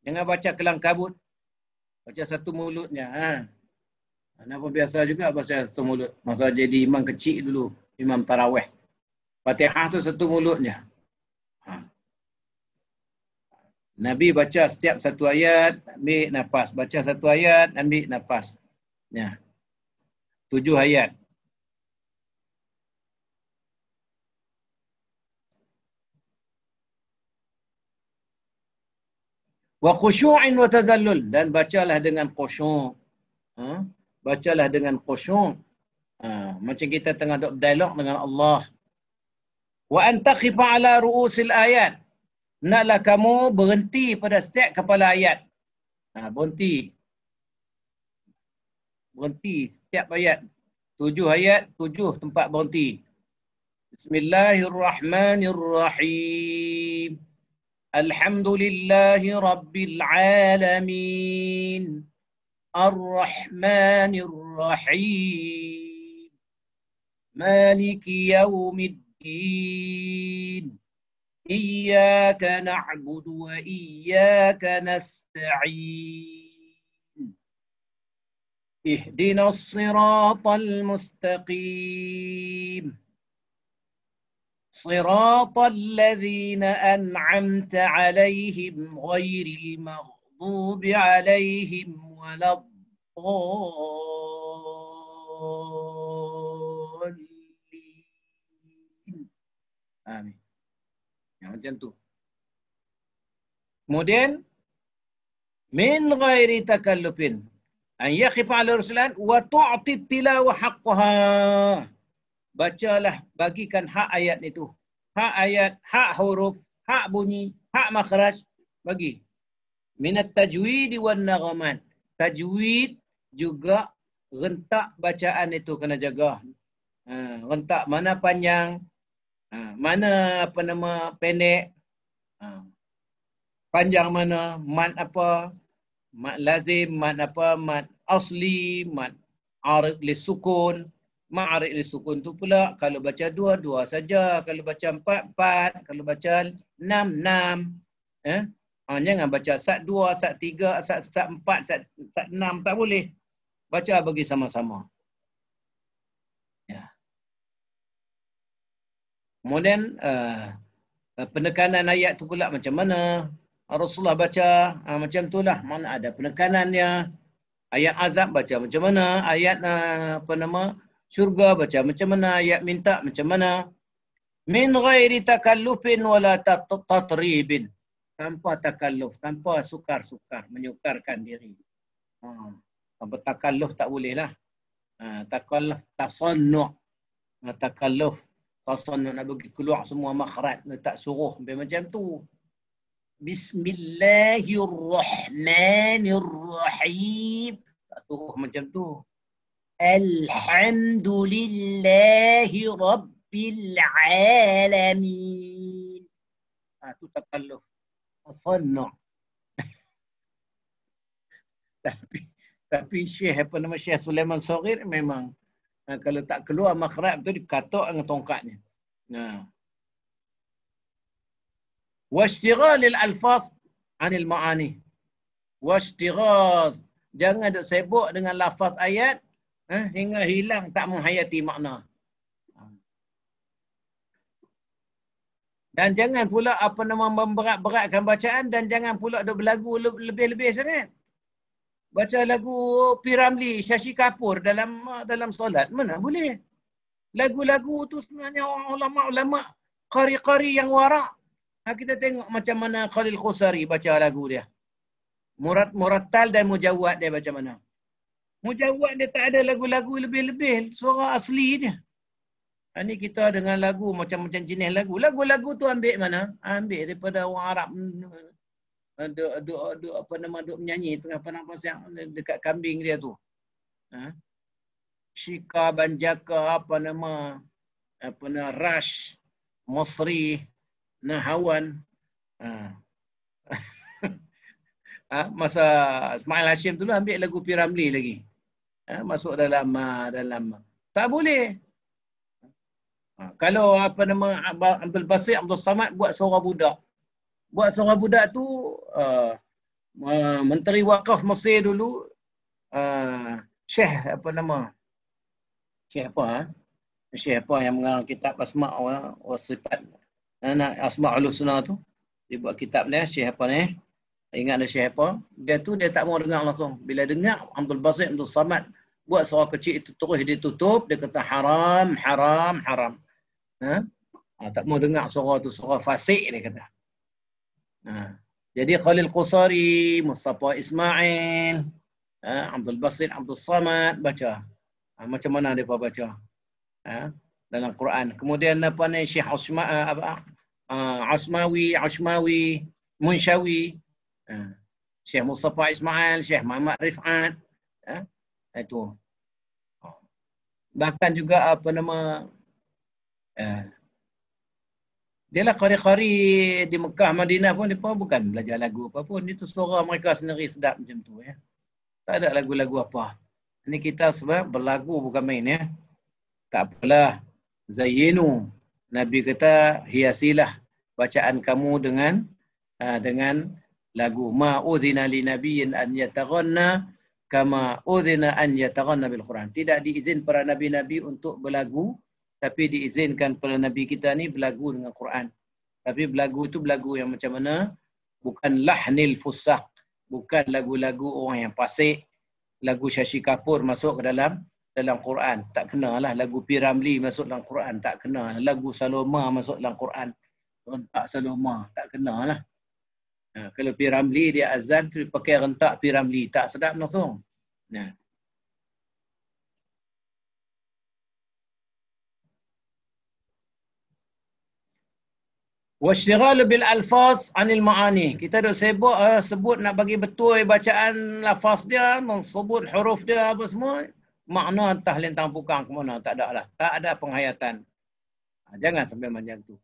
Jangan baca kelang kabut. Baca satu mulutnya. Kenapa biasa juga baca satu mulut. Masa jadi imam kecil dulu. Imam tarawih. Fatihah tu satu mulutnya. Nabi baca setiap satu ayat, ambil nafas. Baca satu ayat, ambil nafas. 7 ayat. Wa khusyu'in wa tadallul. Dan bacalah dengan khusyuk. Bacalah dengan khusyuk. Macam kita tengah dialog dengan Allah. Wa antaqifa ala ru'usil ayat. Naklah kamu berhenti pada setiap kepala ayat. Berhenti. Berhenti setiap ayat. 7 ayat, 7 tempat berhenti. Bismillahirrahmanirrahim. Alhamdulillahi Rabbil Alamin. Ar-Rahmanir-Rahim. Maliki Yawmiddin. Iyyaka na'budu wa iyyaka nasta'in. Ihdinas siratal mustaqim. صراط الذين أنعمت عليهم غير المغضوب عليهم ولا الضالين. Amin. Yang macam tu. Kemudian min ghairi takallufin an yaqif ala rusulan wa tu'ti tilawah haqqaha. Bacalah, bagikan hak ayat itu. Hak ayat, hak huruf, hak bunyi, hak makhraj, bagi. Minat tajwid wan naghamat. Tajwid juga rentak bacaan itu kena jaga. Rentak mana panjang, mana pendek. Panjang mana, mat apa, mat lazim, mat apa, mat asli, mat arid li sukun. Ma'arid li sukun tu pula kalau baca 2 saja, kalau baca 4 kalau baca 6. Jangan baca sat 2, sat 3, sat 4, sat 6, tak boleh. Baca bagi sama-sama. Ya. Kemudian penekanan ayat tu pula macam mana? Rasulullah baca macam itulah, mana ada penekanannya. Ayat azab baca macam mana? Ayat syurga baca macam mana, ayat minta macam mana. Min ghairi takallufin wala tatribin. Tanpa takalluf, tanpa sukar-sukar, menyukarkan diri. Tanpa takalluf tak boleh lah. Takalluf, tasannu'. Takalluf, tasannu' nak bagi keluar semua makhraj, tak suruh macam tu. Bismillahirrahmanirrahim. Tak suruh macam tu. Alhamdulillahi Rabbil Alamin. Itu takalluf. Tasannu'. Tapi Syekh Syekh Sulaiman Saghir memang kalau tak keluar makhraj tu dikatok dengan tongkatnya. Washtighalil alfaz anil ma'ani. Washtighaz, jangan duk sibuk dengan lafaz ayat hingga hilang tak menghayati makna. Dan jangan pula memberat-beratkan bacaan, dan jangan pula duk berlagu lebih-lebih sangat. Baca lagu P. Ramlee, Shashi Kapoor dalam solat, mana boleh. Lagu-lagu tu sebenarnya ulama-ulama qari-qari yang warak. Kita tengok macam mana Khalil Khusari baca lagu dia. Murattal dan mujawwad dia macam mana. Mujawwad dia tak ada lagu-lagu lebih-lebih, suara asli dia. Ini kita dengan lagu macam-macam jenis lagu. Lagu-lagu tu ambil mana? Ambil daripada orang Arab. Duk menyanyi tengah padang pasir dekat kambing dia tu. Shika, Banjaka, Rash, Masri, Nahawan. Masa Ismail Hashim tu lah ambil lagu P. Ramlee lagi. Masuk dalam. Tak boleh. Kalau apa nama Abdul Basit Abdul Samad buat suara budak. Buat suara budak tu Menteri Wakaf Mesir dulu Syekh apa nama? Syekh apa? Syekh apa yang mengarang kitab Asma' wa Sifat. Asma'ul Husna tu. Dia buat kitab dia, Syekh apa ni? Ingat ada Syekh apa? Dia tu dia tak mau dengar langsung. Bila dengar Abdul Basit Abdul Samad buat suara kecil itu terus dia tutup, dia kata haram, haram, haram. Tak mau dengar suara tu, suara fasik dia kata. Jadi Khalil Qusari, Mustafa Ismail, Abdul Basit Abdul Samad baca. Macam mana mereka baca? Dalam Quran. Kemudian apa ni Syekh Ashmawi, Munshawi, Syekh Mustafa Ismail, Syekh Muhammad Rifat, itu. Bahkan juga apa nama dia lah qari-qari di Mekah, Madinah pun dia bukan belajar lagu apa pun. Itu suara mereka sendiri sedap macam tu ya. Tak ada lagu-lagu apa. Ini kita sebab berlagu bukan main ya. Tak apalah. Zayyinu. Nabi kata hiasilah bacaan kamu dengan lagu. Ma udhina li nabiyyin an yataghanna kama udhina an yataghanna bil Quran. Tidak diizin para nabi-nabi untuk berlagu, tapi diizinkan para nabi kita ni berlagu dengan Quran. Tapi berlagu tu berlagu yang macam mana? Bukan lahnil fusaq, bukan lagu-lagu orang yang fasik, lagu Shashi Kapoor masuk ke dalam Quran. Tak kenalah lagu P. Ramlee masuk dalam Quran, tak kena. Lagu Saloma masuk dalam Quran. Rentak Saloma, tak kenalah. Kalau P. Ramlee dia azan tu pakai rentak P. Ramlee, tak sedap langsung. Wasytighalu bil alfaz anil ma'ani. Kita duk sibuk sebut nak bagi betul bacaan lafaz dia, sebut huruf dia apa semua, makna entah lintang pukang ke mana, tak ada lah. Tak ada penghayatan. Jangan sampai macam tu.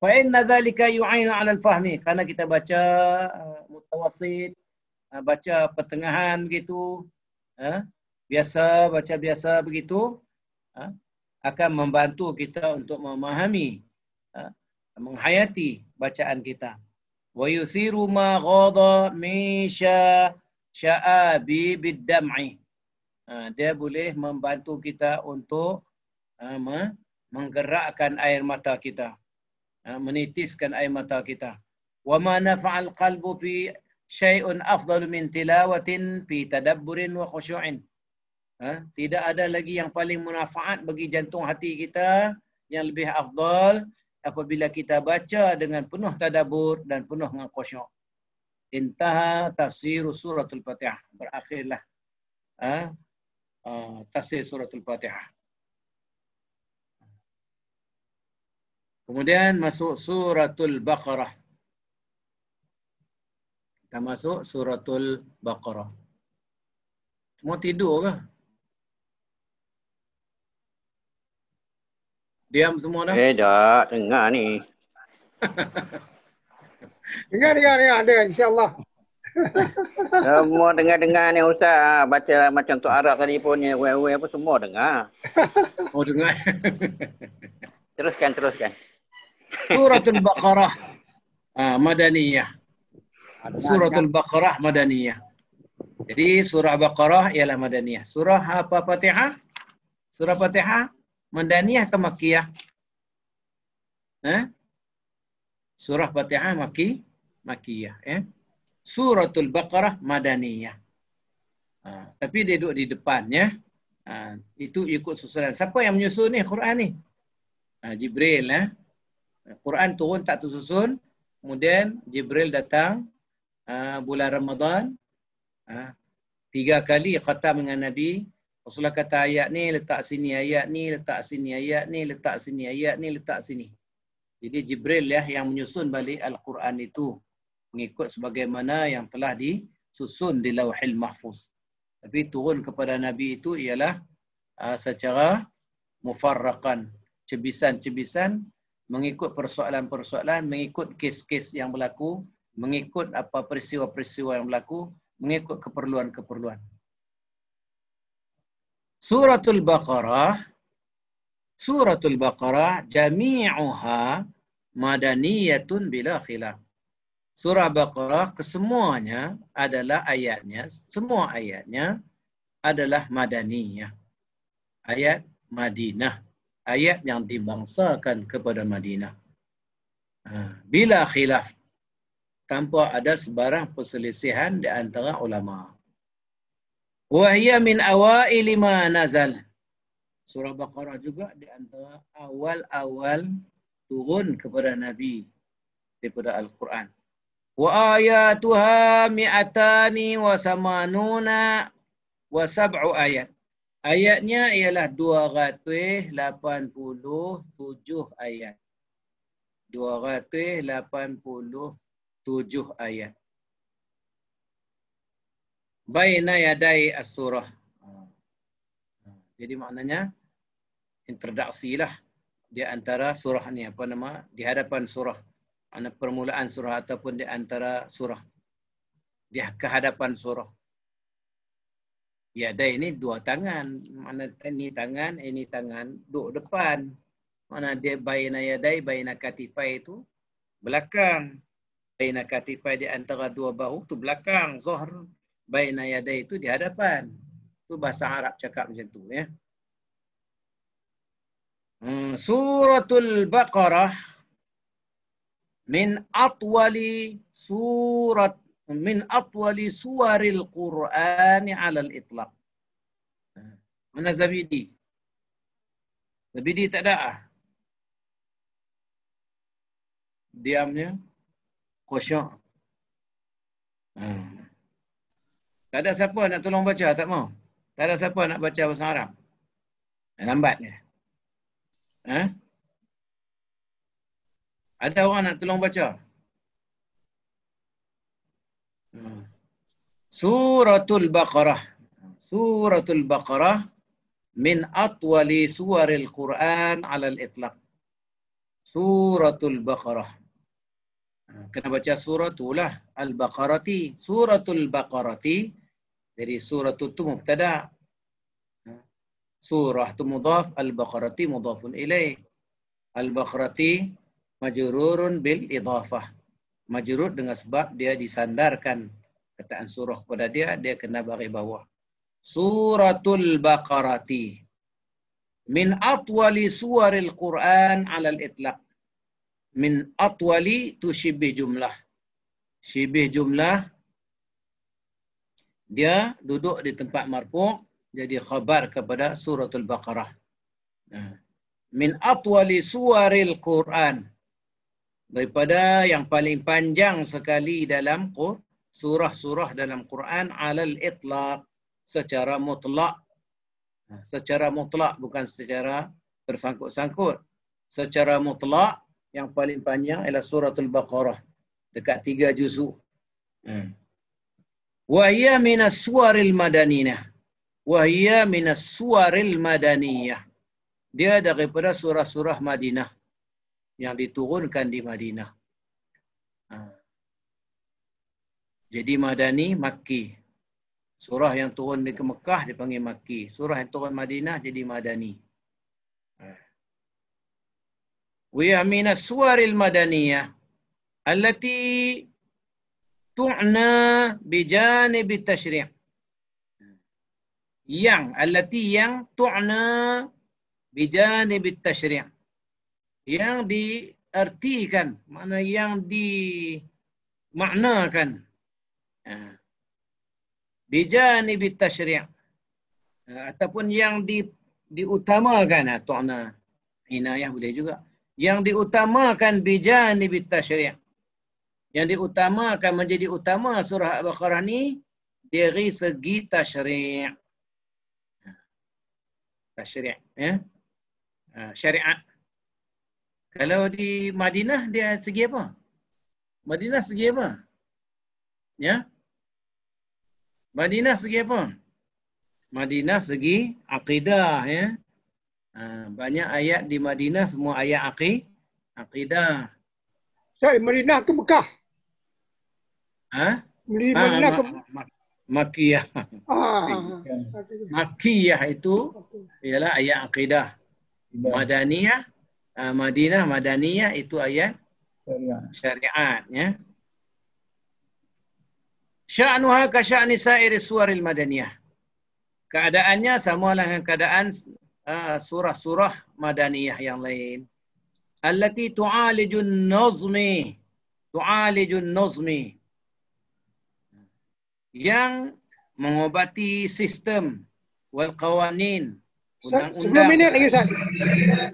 Fa inna dhalika yu'inu 'ala al-fahmi. Karena kita baca mutawassit, baca pertengahan begitu, biasa baca biasa begitu, akan membantu kita untuk memahami, menghayati bacaan kita. Wa yuthiru ma ghada min sya'abi bid-dam'i. Dia boleh membantu kita untuk menggerakkan air mata kita, menitiskan air mata kita. Wa ma nafa'al qalbu fi syai'un afdalu min tilawatin fi tadabburin wa khusyu'in. Tidak ada lagi yang paling manfaat bagi jantung hati kita yang lebih afdal apabila kita baca dengan penuh tadabbur dan penuh dengan khusyuk. Intaha tafsir suratul Fatihah. Berakhirlah tafsir suratul Fatihah. Kemudian masuk suratul Baqarah. Kita masuk suratul Baqarah. Semua tidur ke? Diam semua dah? Tak, dengar ni. Dengar, ada insya-Allah. Semua dengar-dengar ni Ustaz. Baca macam tu Arab tadi pun ni, we apa semua dengar. Oh, dengar. Teruskan. Suratul Baqarah Madaniyah. Suratul Baqarah Madaniyah. Jadi surah Baqarah ialah Madaniyah. Surah apa Fatihah? Surah Fatihah Madaniyah atau Makkiyah? Surah Fatihah Makkiyah. Suratul Baqarah Madaniyah. Tapi dia duduk di depannya. Itu ikut susunan. Siapa yang menyusun ni Quran ni? Jibril. Quran turun tak tersusun. Kemudian Jibril datang bulan Ramadan. 3 kali khatam dengan Nabi. Rasulullah kata ayat ni letak sini, ayat ni letak sini, ayat ni letak sini, ayat ni letak sini. Jadi Jibril yang menyusun balik Al-Quran itu mengikut sebagaimana yang telah disusun di Lauhil Mahfuz. Tapi turun kepada Nabi itu ialah secara mufarraqan, cebisan-cebisan, mengikut persoalan-persoalan, mengikut kes-kes yang berlaku, mengikut apa peristiwa-peristiwa yang berlaku, mengikut keperluan-keperluan. Suratul Baqarah Suratul Baqarah jami'uha madaniyatun bila khilaf. Surah Baqarah kesemuanya adalah ayatnya, semua ayatnya adalah madaniyah. Ayat Madinah. Ayat yang dibangsakan kepada Madinah. Bila khilaf. Tanpa ada sebarang perselisihan di antara ulama. Wa hiya min awaili ma nazal. Surah Baqarah juga di antara awal-awal turun kepada Nabi daripada Al-Quran. Wa ayatuha mi'atani wa samanuna wa sab'u ayat. Ayatnya ialah 287 ayat. 287 ayat. Baina yadai as-surah. Jadi maknanya introduksi lah di antara surah ni, apa nama, di hadapan surah, mana permulaan surah ataupun di antara surah, di kehadapan surah. Ya, ada ini dua tangan, mana ini tangan duduk depan, mana dia baina yadai, baina katifai itu belakang, baina katifai di antara dua bahu itu belakang, zuhr, baina yadai itu di hadapan. Itu bahasa Arab cakap macam tu ya. Suratul Baqarah min atwali suwaril Qur'ani 'ala al-itlaq. Mana Zabidi? Zabidi tak ada. Diamnya khusyuk. Tak ada siapa nak tolong baca, tak mau. Tak ada siapa nak baca bahasa Arab. Lambatnya. Ada orang nak tolong baca? Suratul Baqarah. Suratul Baqarah min atwali suwaril Quran 'ala al-itlaq. Suratul Baqarah. Kena baca suratulah Al-Baqarati. Suratul Baqarati. Jadi suratul itu mubtada. Surah itu mudhaf, Al-Baqarati mudhafun ilaih. Al-Baqarati majrurun bil idhafah. Majrur dengan sebab dia disandarkan kataan surah kepada dia, dia kena bagi bawah. Suratul Baqarati min atwali suwaril Quran 'ala al-itlaq. Min atwali tu syibih jumlah. Syibih jumlah dia duduk di tempat marfu', jadi khabar kepada suratul Baqarah. Min atwali suwaril Quran. Daripada yang paling panjang sekali dalam surah-surah dalam Quran 'alal itlaq, secara mutlak. Secara mutlak, bukan secara tersangkut-sangkut. Secara mutlak yang paling panjang ialah suratul Baqarah, dekat 3 juzuk. Wa hiya minas suwaril madaniyah. Wahia minas suwaril madaniyah. Dia daripada surah-surah Madinah yang diturunkan di Madinah. Jadi Madani, Makki. Surah yang turun di Mekah dipanggil Makki. Surah yang turun Madinah jadi Madani. Wahia minas suwaril madaniyah allati tu'na bijanib at-tashri'. Yang tu'na bijanib at-tashri'. Yang diartikan, makna yang dimaknakan. Bijanib at-tashri'. Ataupun yang diutamakan, tu'na. Inayah boleh juga. Yang diutamakan bijanib at-tashri'. Yang diutamakan, menjadi utama surah Al-Baqarah ni dari segi tashri'. Tashri', ya. Syariat. Kalau di Madinah dia segi apa? Madinah segi apa? Ya. Madinah segi apa? Madinah segi akidah, ya. Banyak ayat di Madinah, semua ayat akidah. Saya Madinah ke Mekah? Madinah ke Makkiyah. Makkiyah itu ialah ayat akidah. Madaniyah, Madinah Madaniyah itu ayat syariat, ya. Sya'nuha ka sya'ni sa'iri suwaril madaniyah. Keadaannya samalah dengan keadaan surah-surah madaniyah yang lain. Allati tu'alijun nazmi. Tu'alijun nazmi. Yang mengobati sistem wal qawanin. Sebelum minit lagi Ustaz. 10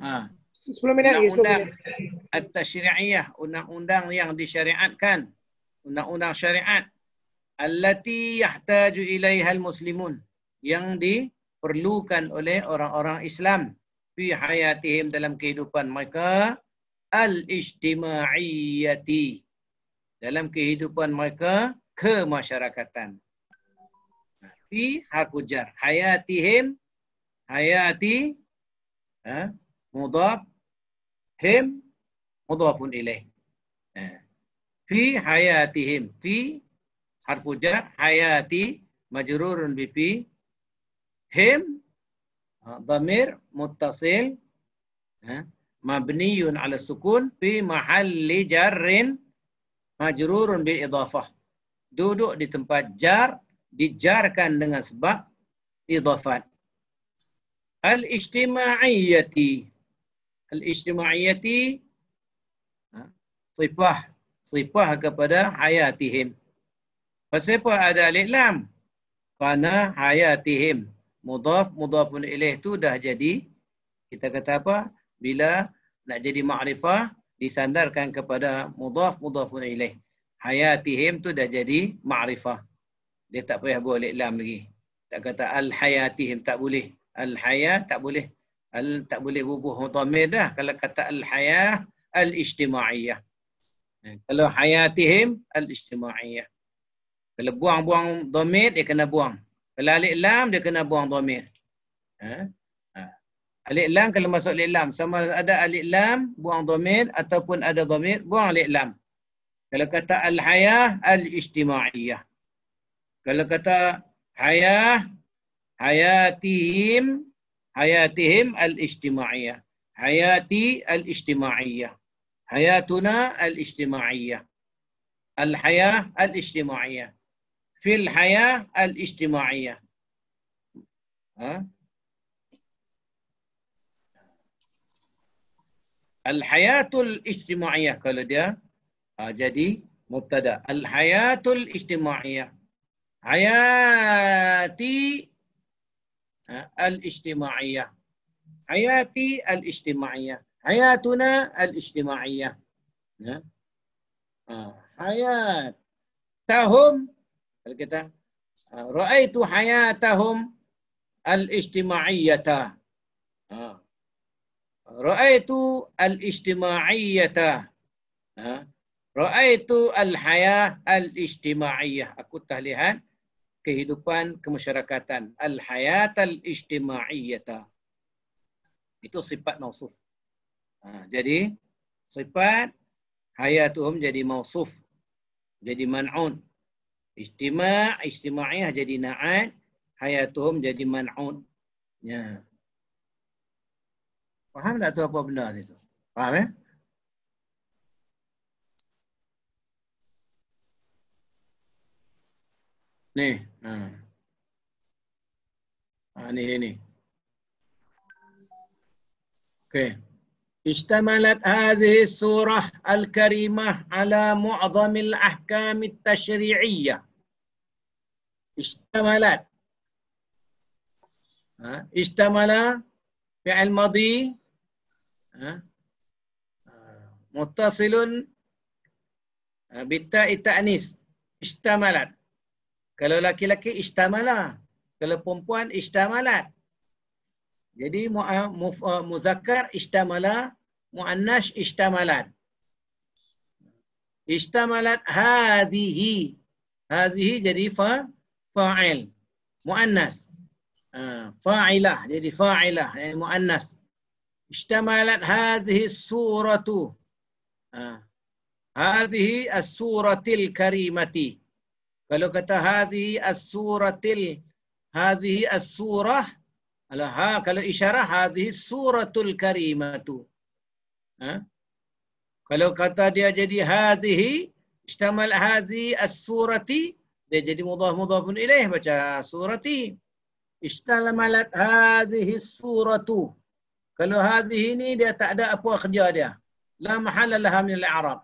minit lagi. Undang-undang at-tasyri'iyah, undang-undang yang disyariatkan, undang-undang syariat. Allati yahtaju ilaihal muslimun, yang diperlukan oleh orang-orang Islam fi hayatihim, dalam kehidupan mereka, al-ijtima'iyyati, dalam kehidupan mereka kemasyarakatan. Fi harfu jar, hayatihim, hayati mudhaf, him mudhafun ilaih. Fi hayatihim, fi harfu jar, hayati majrurun bi fi, him dhamir muttasil mabniyun ala sukun fi mahalli jarrin majrurun bil idhafah. Duduk di tempat jar, dijarkan dengan sebab idhafat. Al-ijtima'iyyati, al-ijtima'iyyati sifah kepada hayatihim. Kenapa ada alif lam? Karena hayatihim mudhaf mudhafun ilaih itu dah jadi, kita kata apa? Bila nak jadi ma'rifah disandarkan kepada mudhaf mudhafun ilaih. Hayatihim tu dah jadi ma'rifah. Dia tak payah buat alif lam lagi. Tak kata al-hayatihim, tak boleh. Al-hayah tak boleh. Tak boleh bubuh dhamir dah. Kalau kata al-hayah al-ijtima'iyyah. Kalau hayatihim al-ijtima'iyyah. Kalau buang-buang dhamir, dia kena buang. Kalau alif lam, dia kena buang dhamir. Alif lam, kalau masuk alif lam, sama ada alif lam, buang dhamir, ataupun ada dhamir, buang alif lam. Kalau kata al-hayah, al-ijtima'iyyah. Kalau kata hayah, hayatihim, hayatihim al-ijtima'iyyah. Hayati al-ijtima'iyyah. Hayatuna al-ijtima'iyyah. Al-hayah al-ijtima'iyyah. Fil hayah al-ijtima'iyyah. Al-hayatul ijtima'iyyah kalau dia jadi mubtada. Al-hayatul ijtima'iyyah. Hayati al-ijtima'iyyah. Hayati al-ijtima'iyyah. Hayatuna al-ijtima'iyyah. Hayat tahum, kalau kita ra'aitu hayatahum al-ijtima'iyyata. Ra'aitu al-ijtima'iyyata. Ra'aitu al-hayah al-ijtima'iyyah. Aku telah lihat kehidupan kemasyarakatan. Al-hayat al-ijtima'iyyata. Itu sifat mausuf. Jadi sifat hayatuhum jadi mausuf, jadi man'un. Ijtima'iyah jadi na'at, hayatuhum jadi man'un. Ya. Faham tak tu apa benda itu? Faham ya? Ni. Ni. Okey. Ishtamalat hadhihi surah al-karimah ala mu'zamil ahkam at-tashri'iyyah. Ishtamalat. Ishtamala fi'il madhi muttasilun bitta'i ta'nis. Ishtamalat. Kalau laki-laki ishtamala, kalau perempuan ishtamalat. Jadi muzakkar ishtamala, muannas ishtamalat. Ishtamalat hadhihi. Hadhihi jadi fa'il. Muannas. Fa'ilah jadi fa'ilah, yani muannas. Ishtamalat hadhihi suratu. Hadhihi as-suratil karimati. Kalau kata hadhihi as-suratil, hadhihi as-surah, Kalau isyarah hadhihi suratul karimatu. Kalau kata dia jadi hadhihi, istamal hadhihi as-surati, dia jadi mudhaf-mudhafun ilaih, baca surati. Istamalat hadhihi suratu. Kalau hadhihi ni dia tak ada apa kerja dia. La mahalla laha min al-i'rab.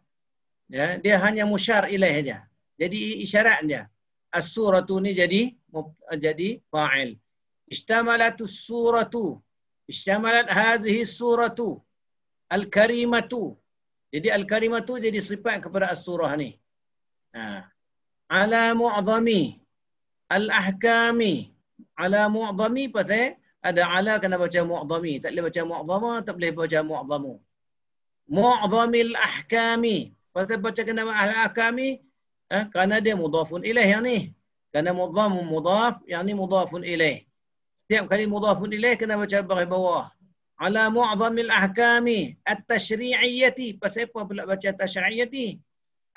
Ya, dia hanya musyar ilaih dia. Jadi isyarat dia. As-suratu ni jadi fa'il. Istamalatus suratu. Istamalat hadhihi suratu. Al-karimatu. Jadi al-karimatu jadi sifat kepada as-surah ni. Ala mu'zami al-ahkami. Ala mu'zami pasal ada ala kena baca mu'zami. Tak boleh baca mu'zama, tak boleh baca mu'zamu. Mu'zamil ahkami. Pasal baca kena al-ahkami kerana dia mudhafun ilaih yang ni. Kerana mudhaf yang ni mudhafun ilaih. Setiap kali mudhafun ilaih kena baca bagi bawah. Ala mu'zamil ahkami at-tashri'iyyati. Pasal apa pula baca at-tashri'iyyati?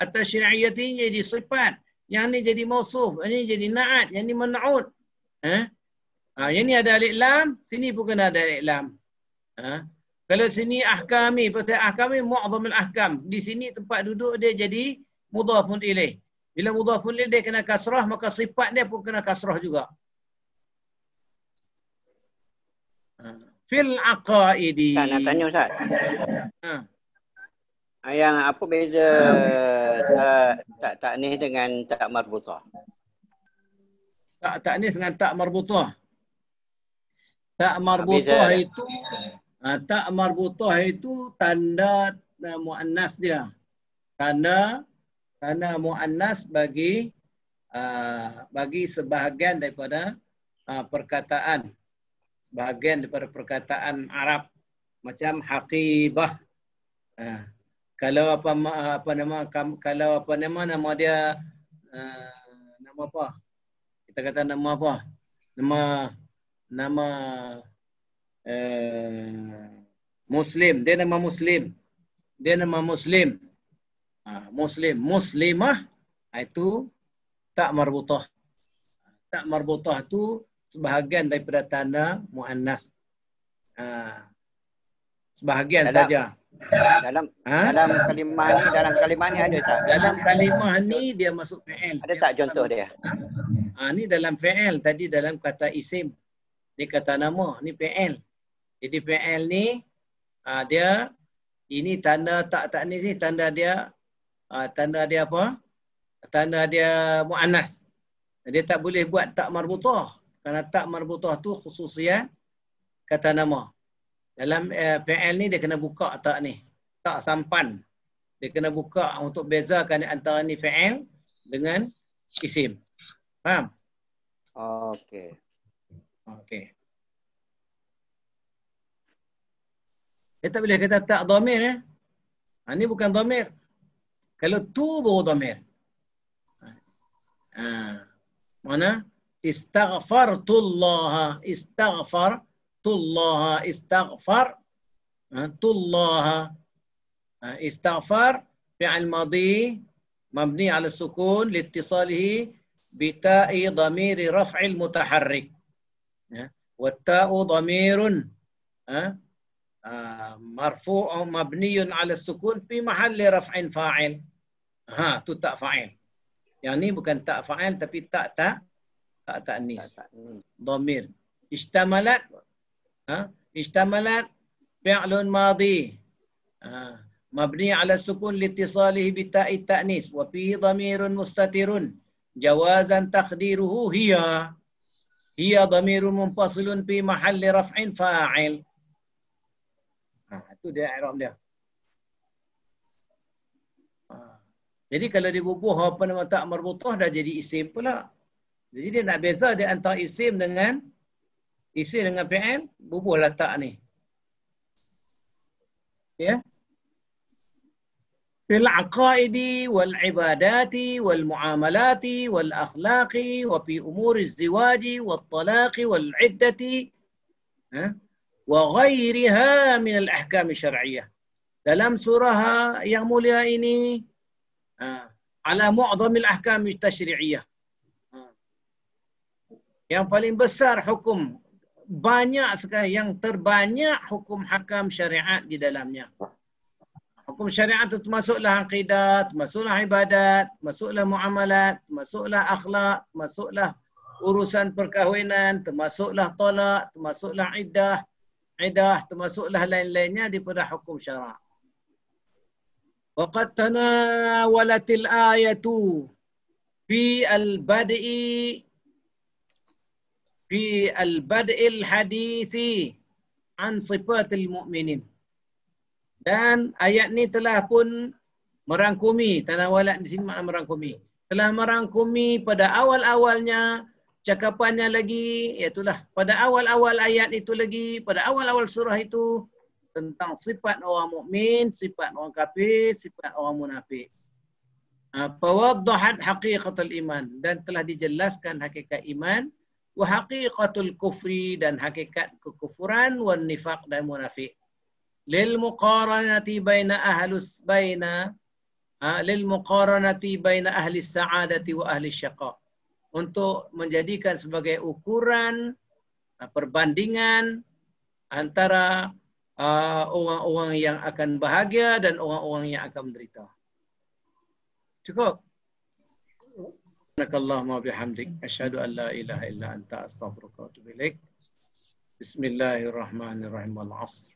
At-tashri'iyyati jadi sifat. Yang ni jadi mausuf. Yang ni jadi na'at. Yang ni man'ud. Yang ni ada alif lam. Sini pun kena ada alif lam. Kalau sini ahkami. Pasal ahkami mu'zamil ahkam. Di sini tempat duduk dia jadi mudhafun ilaih. Bila mudhafun ilaih dia kena kasrah. Maka sifat dia pun kena kasrah juga. Fil aqaidi. Nak tanya Ustaz. Yang apa beza ta'nis dengan tak marbutah? Ta'nis dengan tak marbutah. Tak marbutah itu tak marbutah itu tanda muannas dia. Tanda muannas bagi sebahagian daripada perkataan. Bahagian daripada perkataan Arab macam haqibah. Kalau nama dia nama apa? Kita kata nama apa? Nama Muslim. Dia nama Muslim. Muslim. Muslimah itu tak marbutah. Tak marbutah tu sebahagian daripada tanda muannas. Sebahagian saja. Dalam kalimah ni ada tak? Dalam kalimah ni dia masuk fi'il. Ada tak contoh dia? Ni dalam fi'il. Tadi dalam kata isim. Ni kata nama. Ni fi'il. Jadi fi'il ni dia ini tanda tak ni sih tanda dia apa? Tanda dia muannas. Dia tak boleh buat tak marbutah. Kerana tak marbutah tu khususiat kata nama. Dalam fi'il ni dia kena buka tak ni. Tak sampan. Dia kena buka untuk bezakan antara ni fi'il dengan isim. Faham? Okey. Dia tak boleh kata tak dhamir ya. Ni bukan dhamir. Kalau tu baru dhamir. Mana? Istaghfartullaha. Istaghfar fi'il madhi mabni ala sukun liittisalihi bita'i dhamiri raf'il mutaharrik. Wa ta'u dhamirun marfu'un mabniyun ala sukun fi mahalli raf'in fa'il. Tu tak fa'il. Yang ni bukan tak fa'il tapi tak ta'nis. Dhamir. Ishtamalat fi'lun madhi mabni ala sukun liittisalihi bita'i ta'nis wa fihi dhamirun mustatirun jawazan taqdiruhu hiya dhamirun munfasilun fi mahalli raf'in fa'il. Itu dia i'rab dia. Jadi kalau dibubuh apa nama tak marbutah dah jadi isim pula. Jadi dia nak beza dia antara isim dengan fi'il, bubuhlah tak ni. Ya. Fil aqaidi wal ibadati wal muamalati wal akhlaqi wa fi umuri az-ziwaji wat talaqi wal iddati wa ghairiha min al ahkam syar'iyyah. Dalam surah yang mulia ini ala mu'zamil ahkam tasyri'iyyah. Yang paling besar hukum banyak sekali, yang terbanyak hukum hakam syariat di dalamnya. Hukum syariat itu termasuklah akidah, termasuklah ibadat, termasuklah muamalat, termasuklah akhlak, termasuklah urusan perkahwinan, termasuklah talak, termasuklah iddah, termasuklah lain-lainnya daripada hukum syariat. Waqad tanawalatil ayatu fi al-bad'il hadithi an sifatil mu'minin. Dan ayat ni telah pun merangkumi, tanawalat di sini makna merangkumi. Telah merangkumi pada awal-awalnya cakapannya lagi, iaitulah pada awal-awal ayat itu lagi, pada awal-awal surah itu tentang sifat orang mukmin, sifat orang kafir, sifat orang munafik. Fawaddahat haqiqatul iman, dan telah dijelaskan hakikat iman, wa haqiqatul kufri, dan hakikat kekufuran, wan nifaq, dan munafik. Lil muqaranati baina ahli sa'adati wa ahli syaqa, untuk menjadikan sebagai ukuran perbandingan antara orang-orang yang akan bahagia dan orang-orang yang akan menderita. Cukup. Subhanakallahumma bihamdik asyhadu an la ilaha illa anta astaghfiruka wa atubu ilaik. Bismillahirrahmanirrahim. Wal 'asr.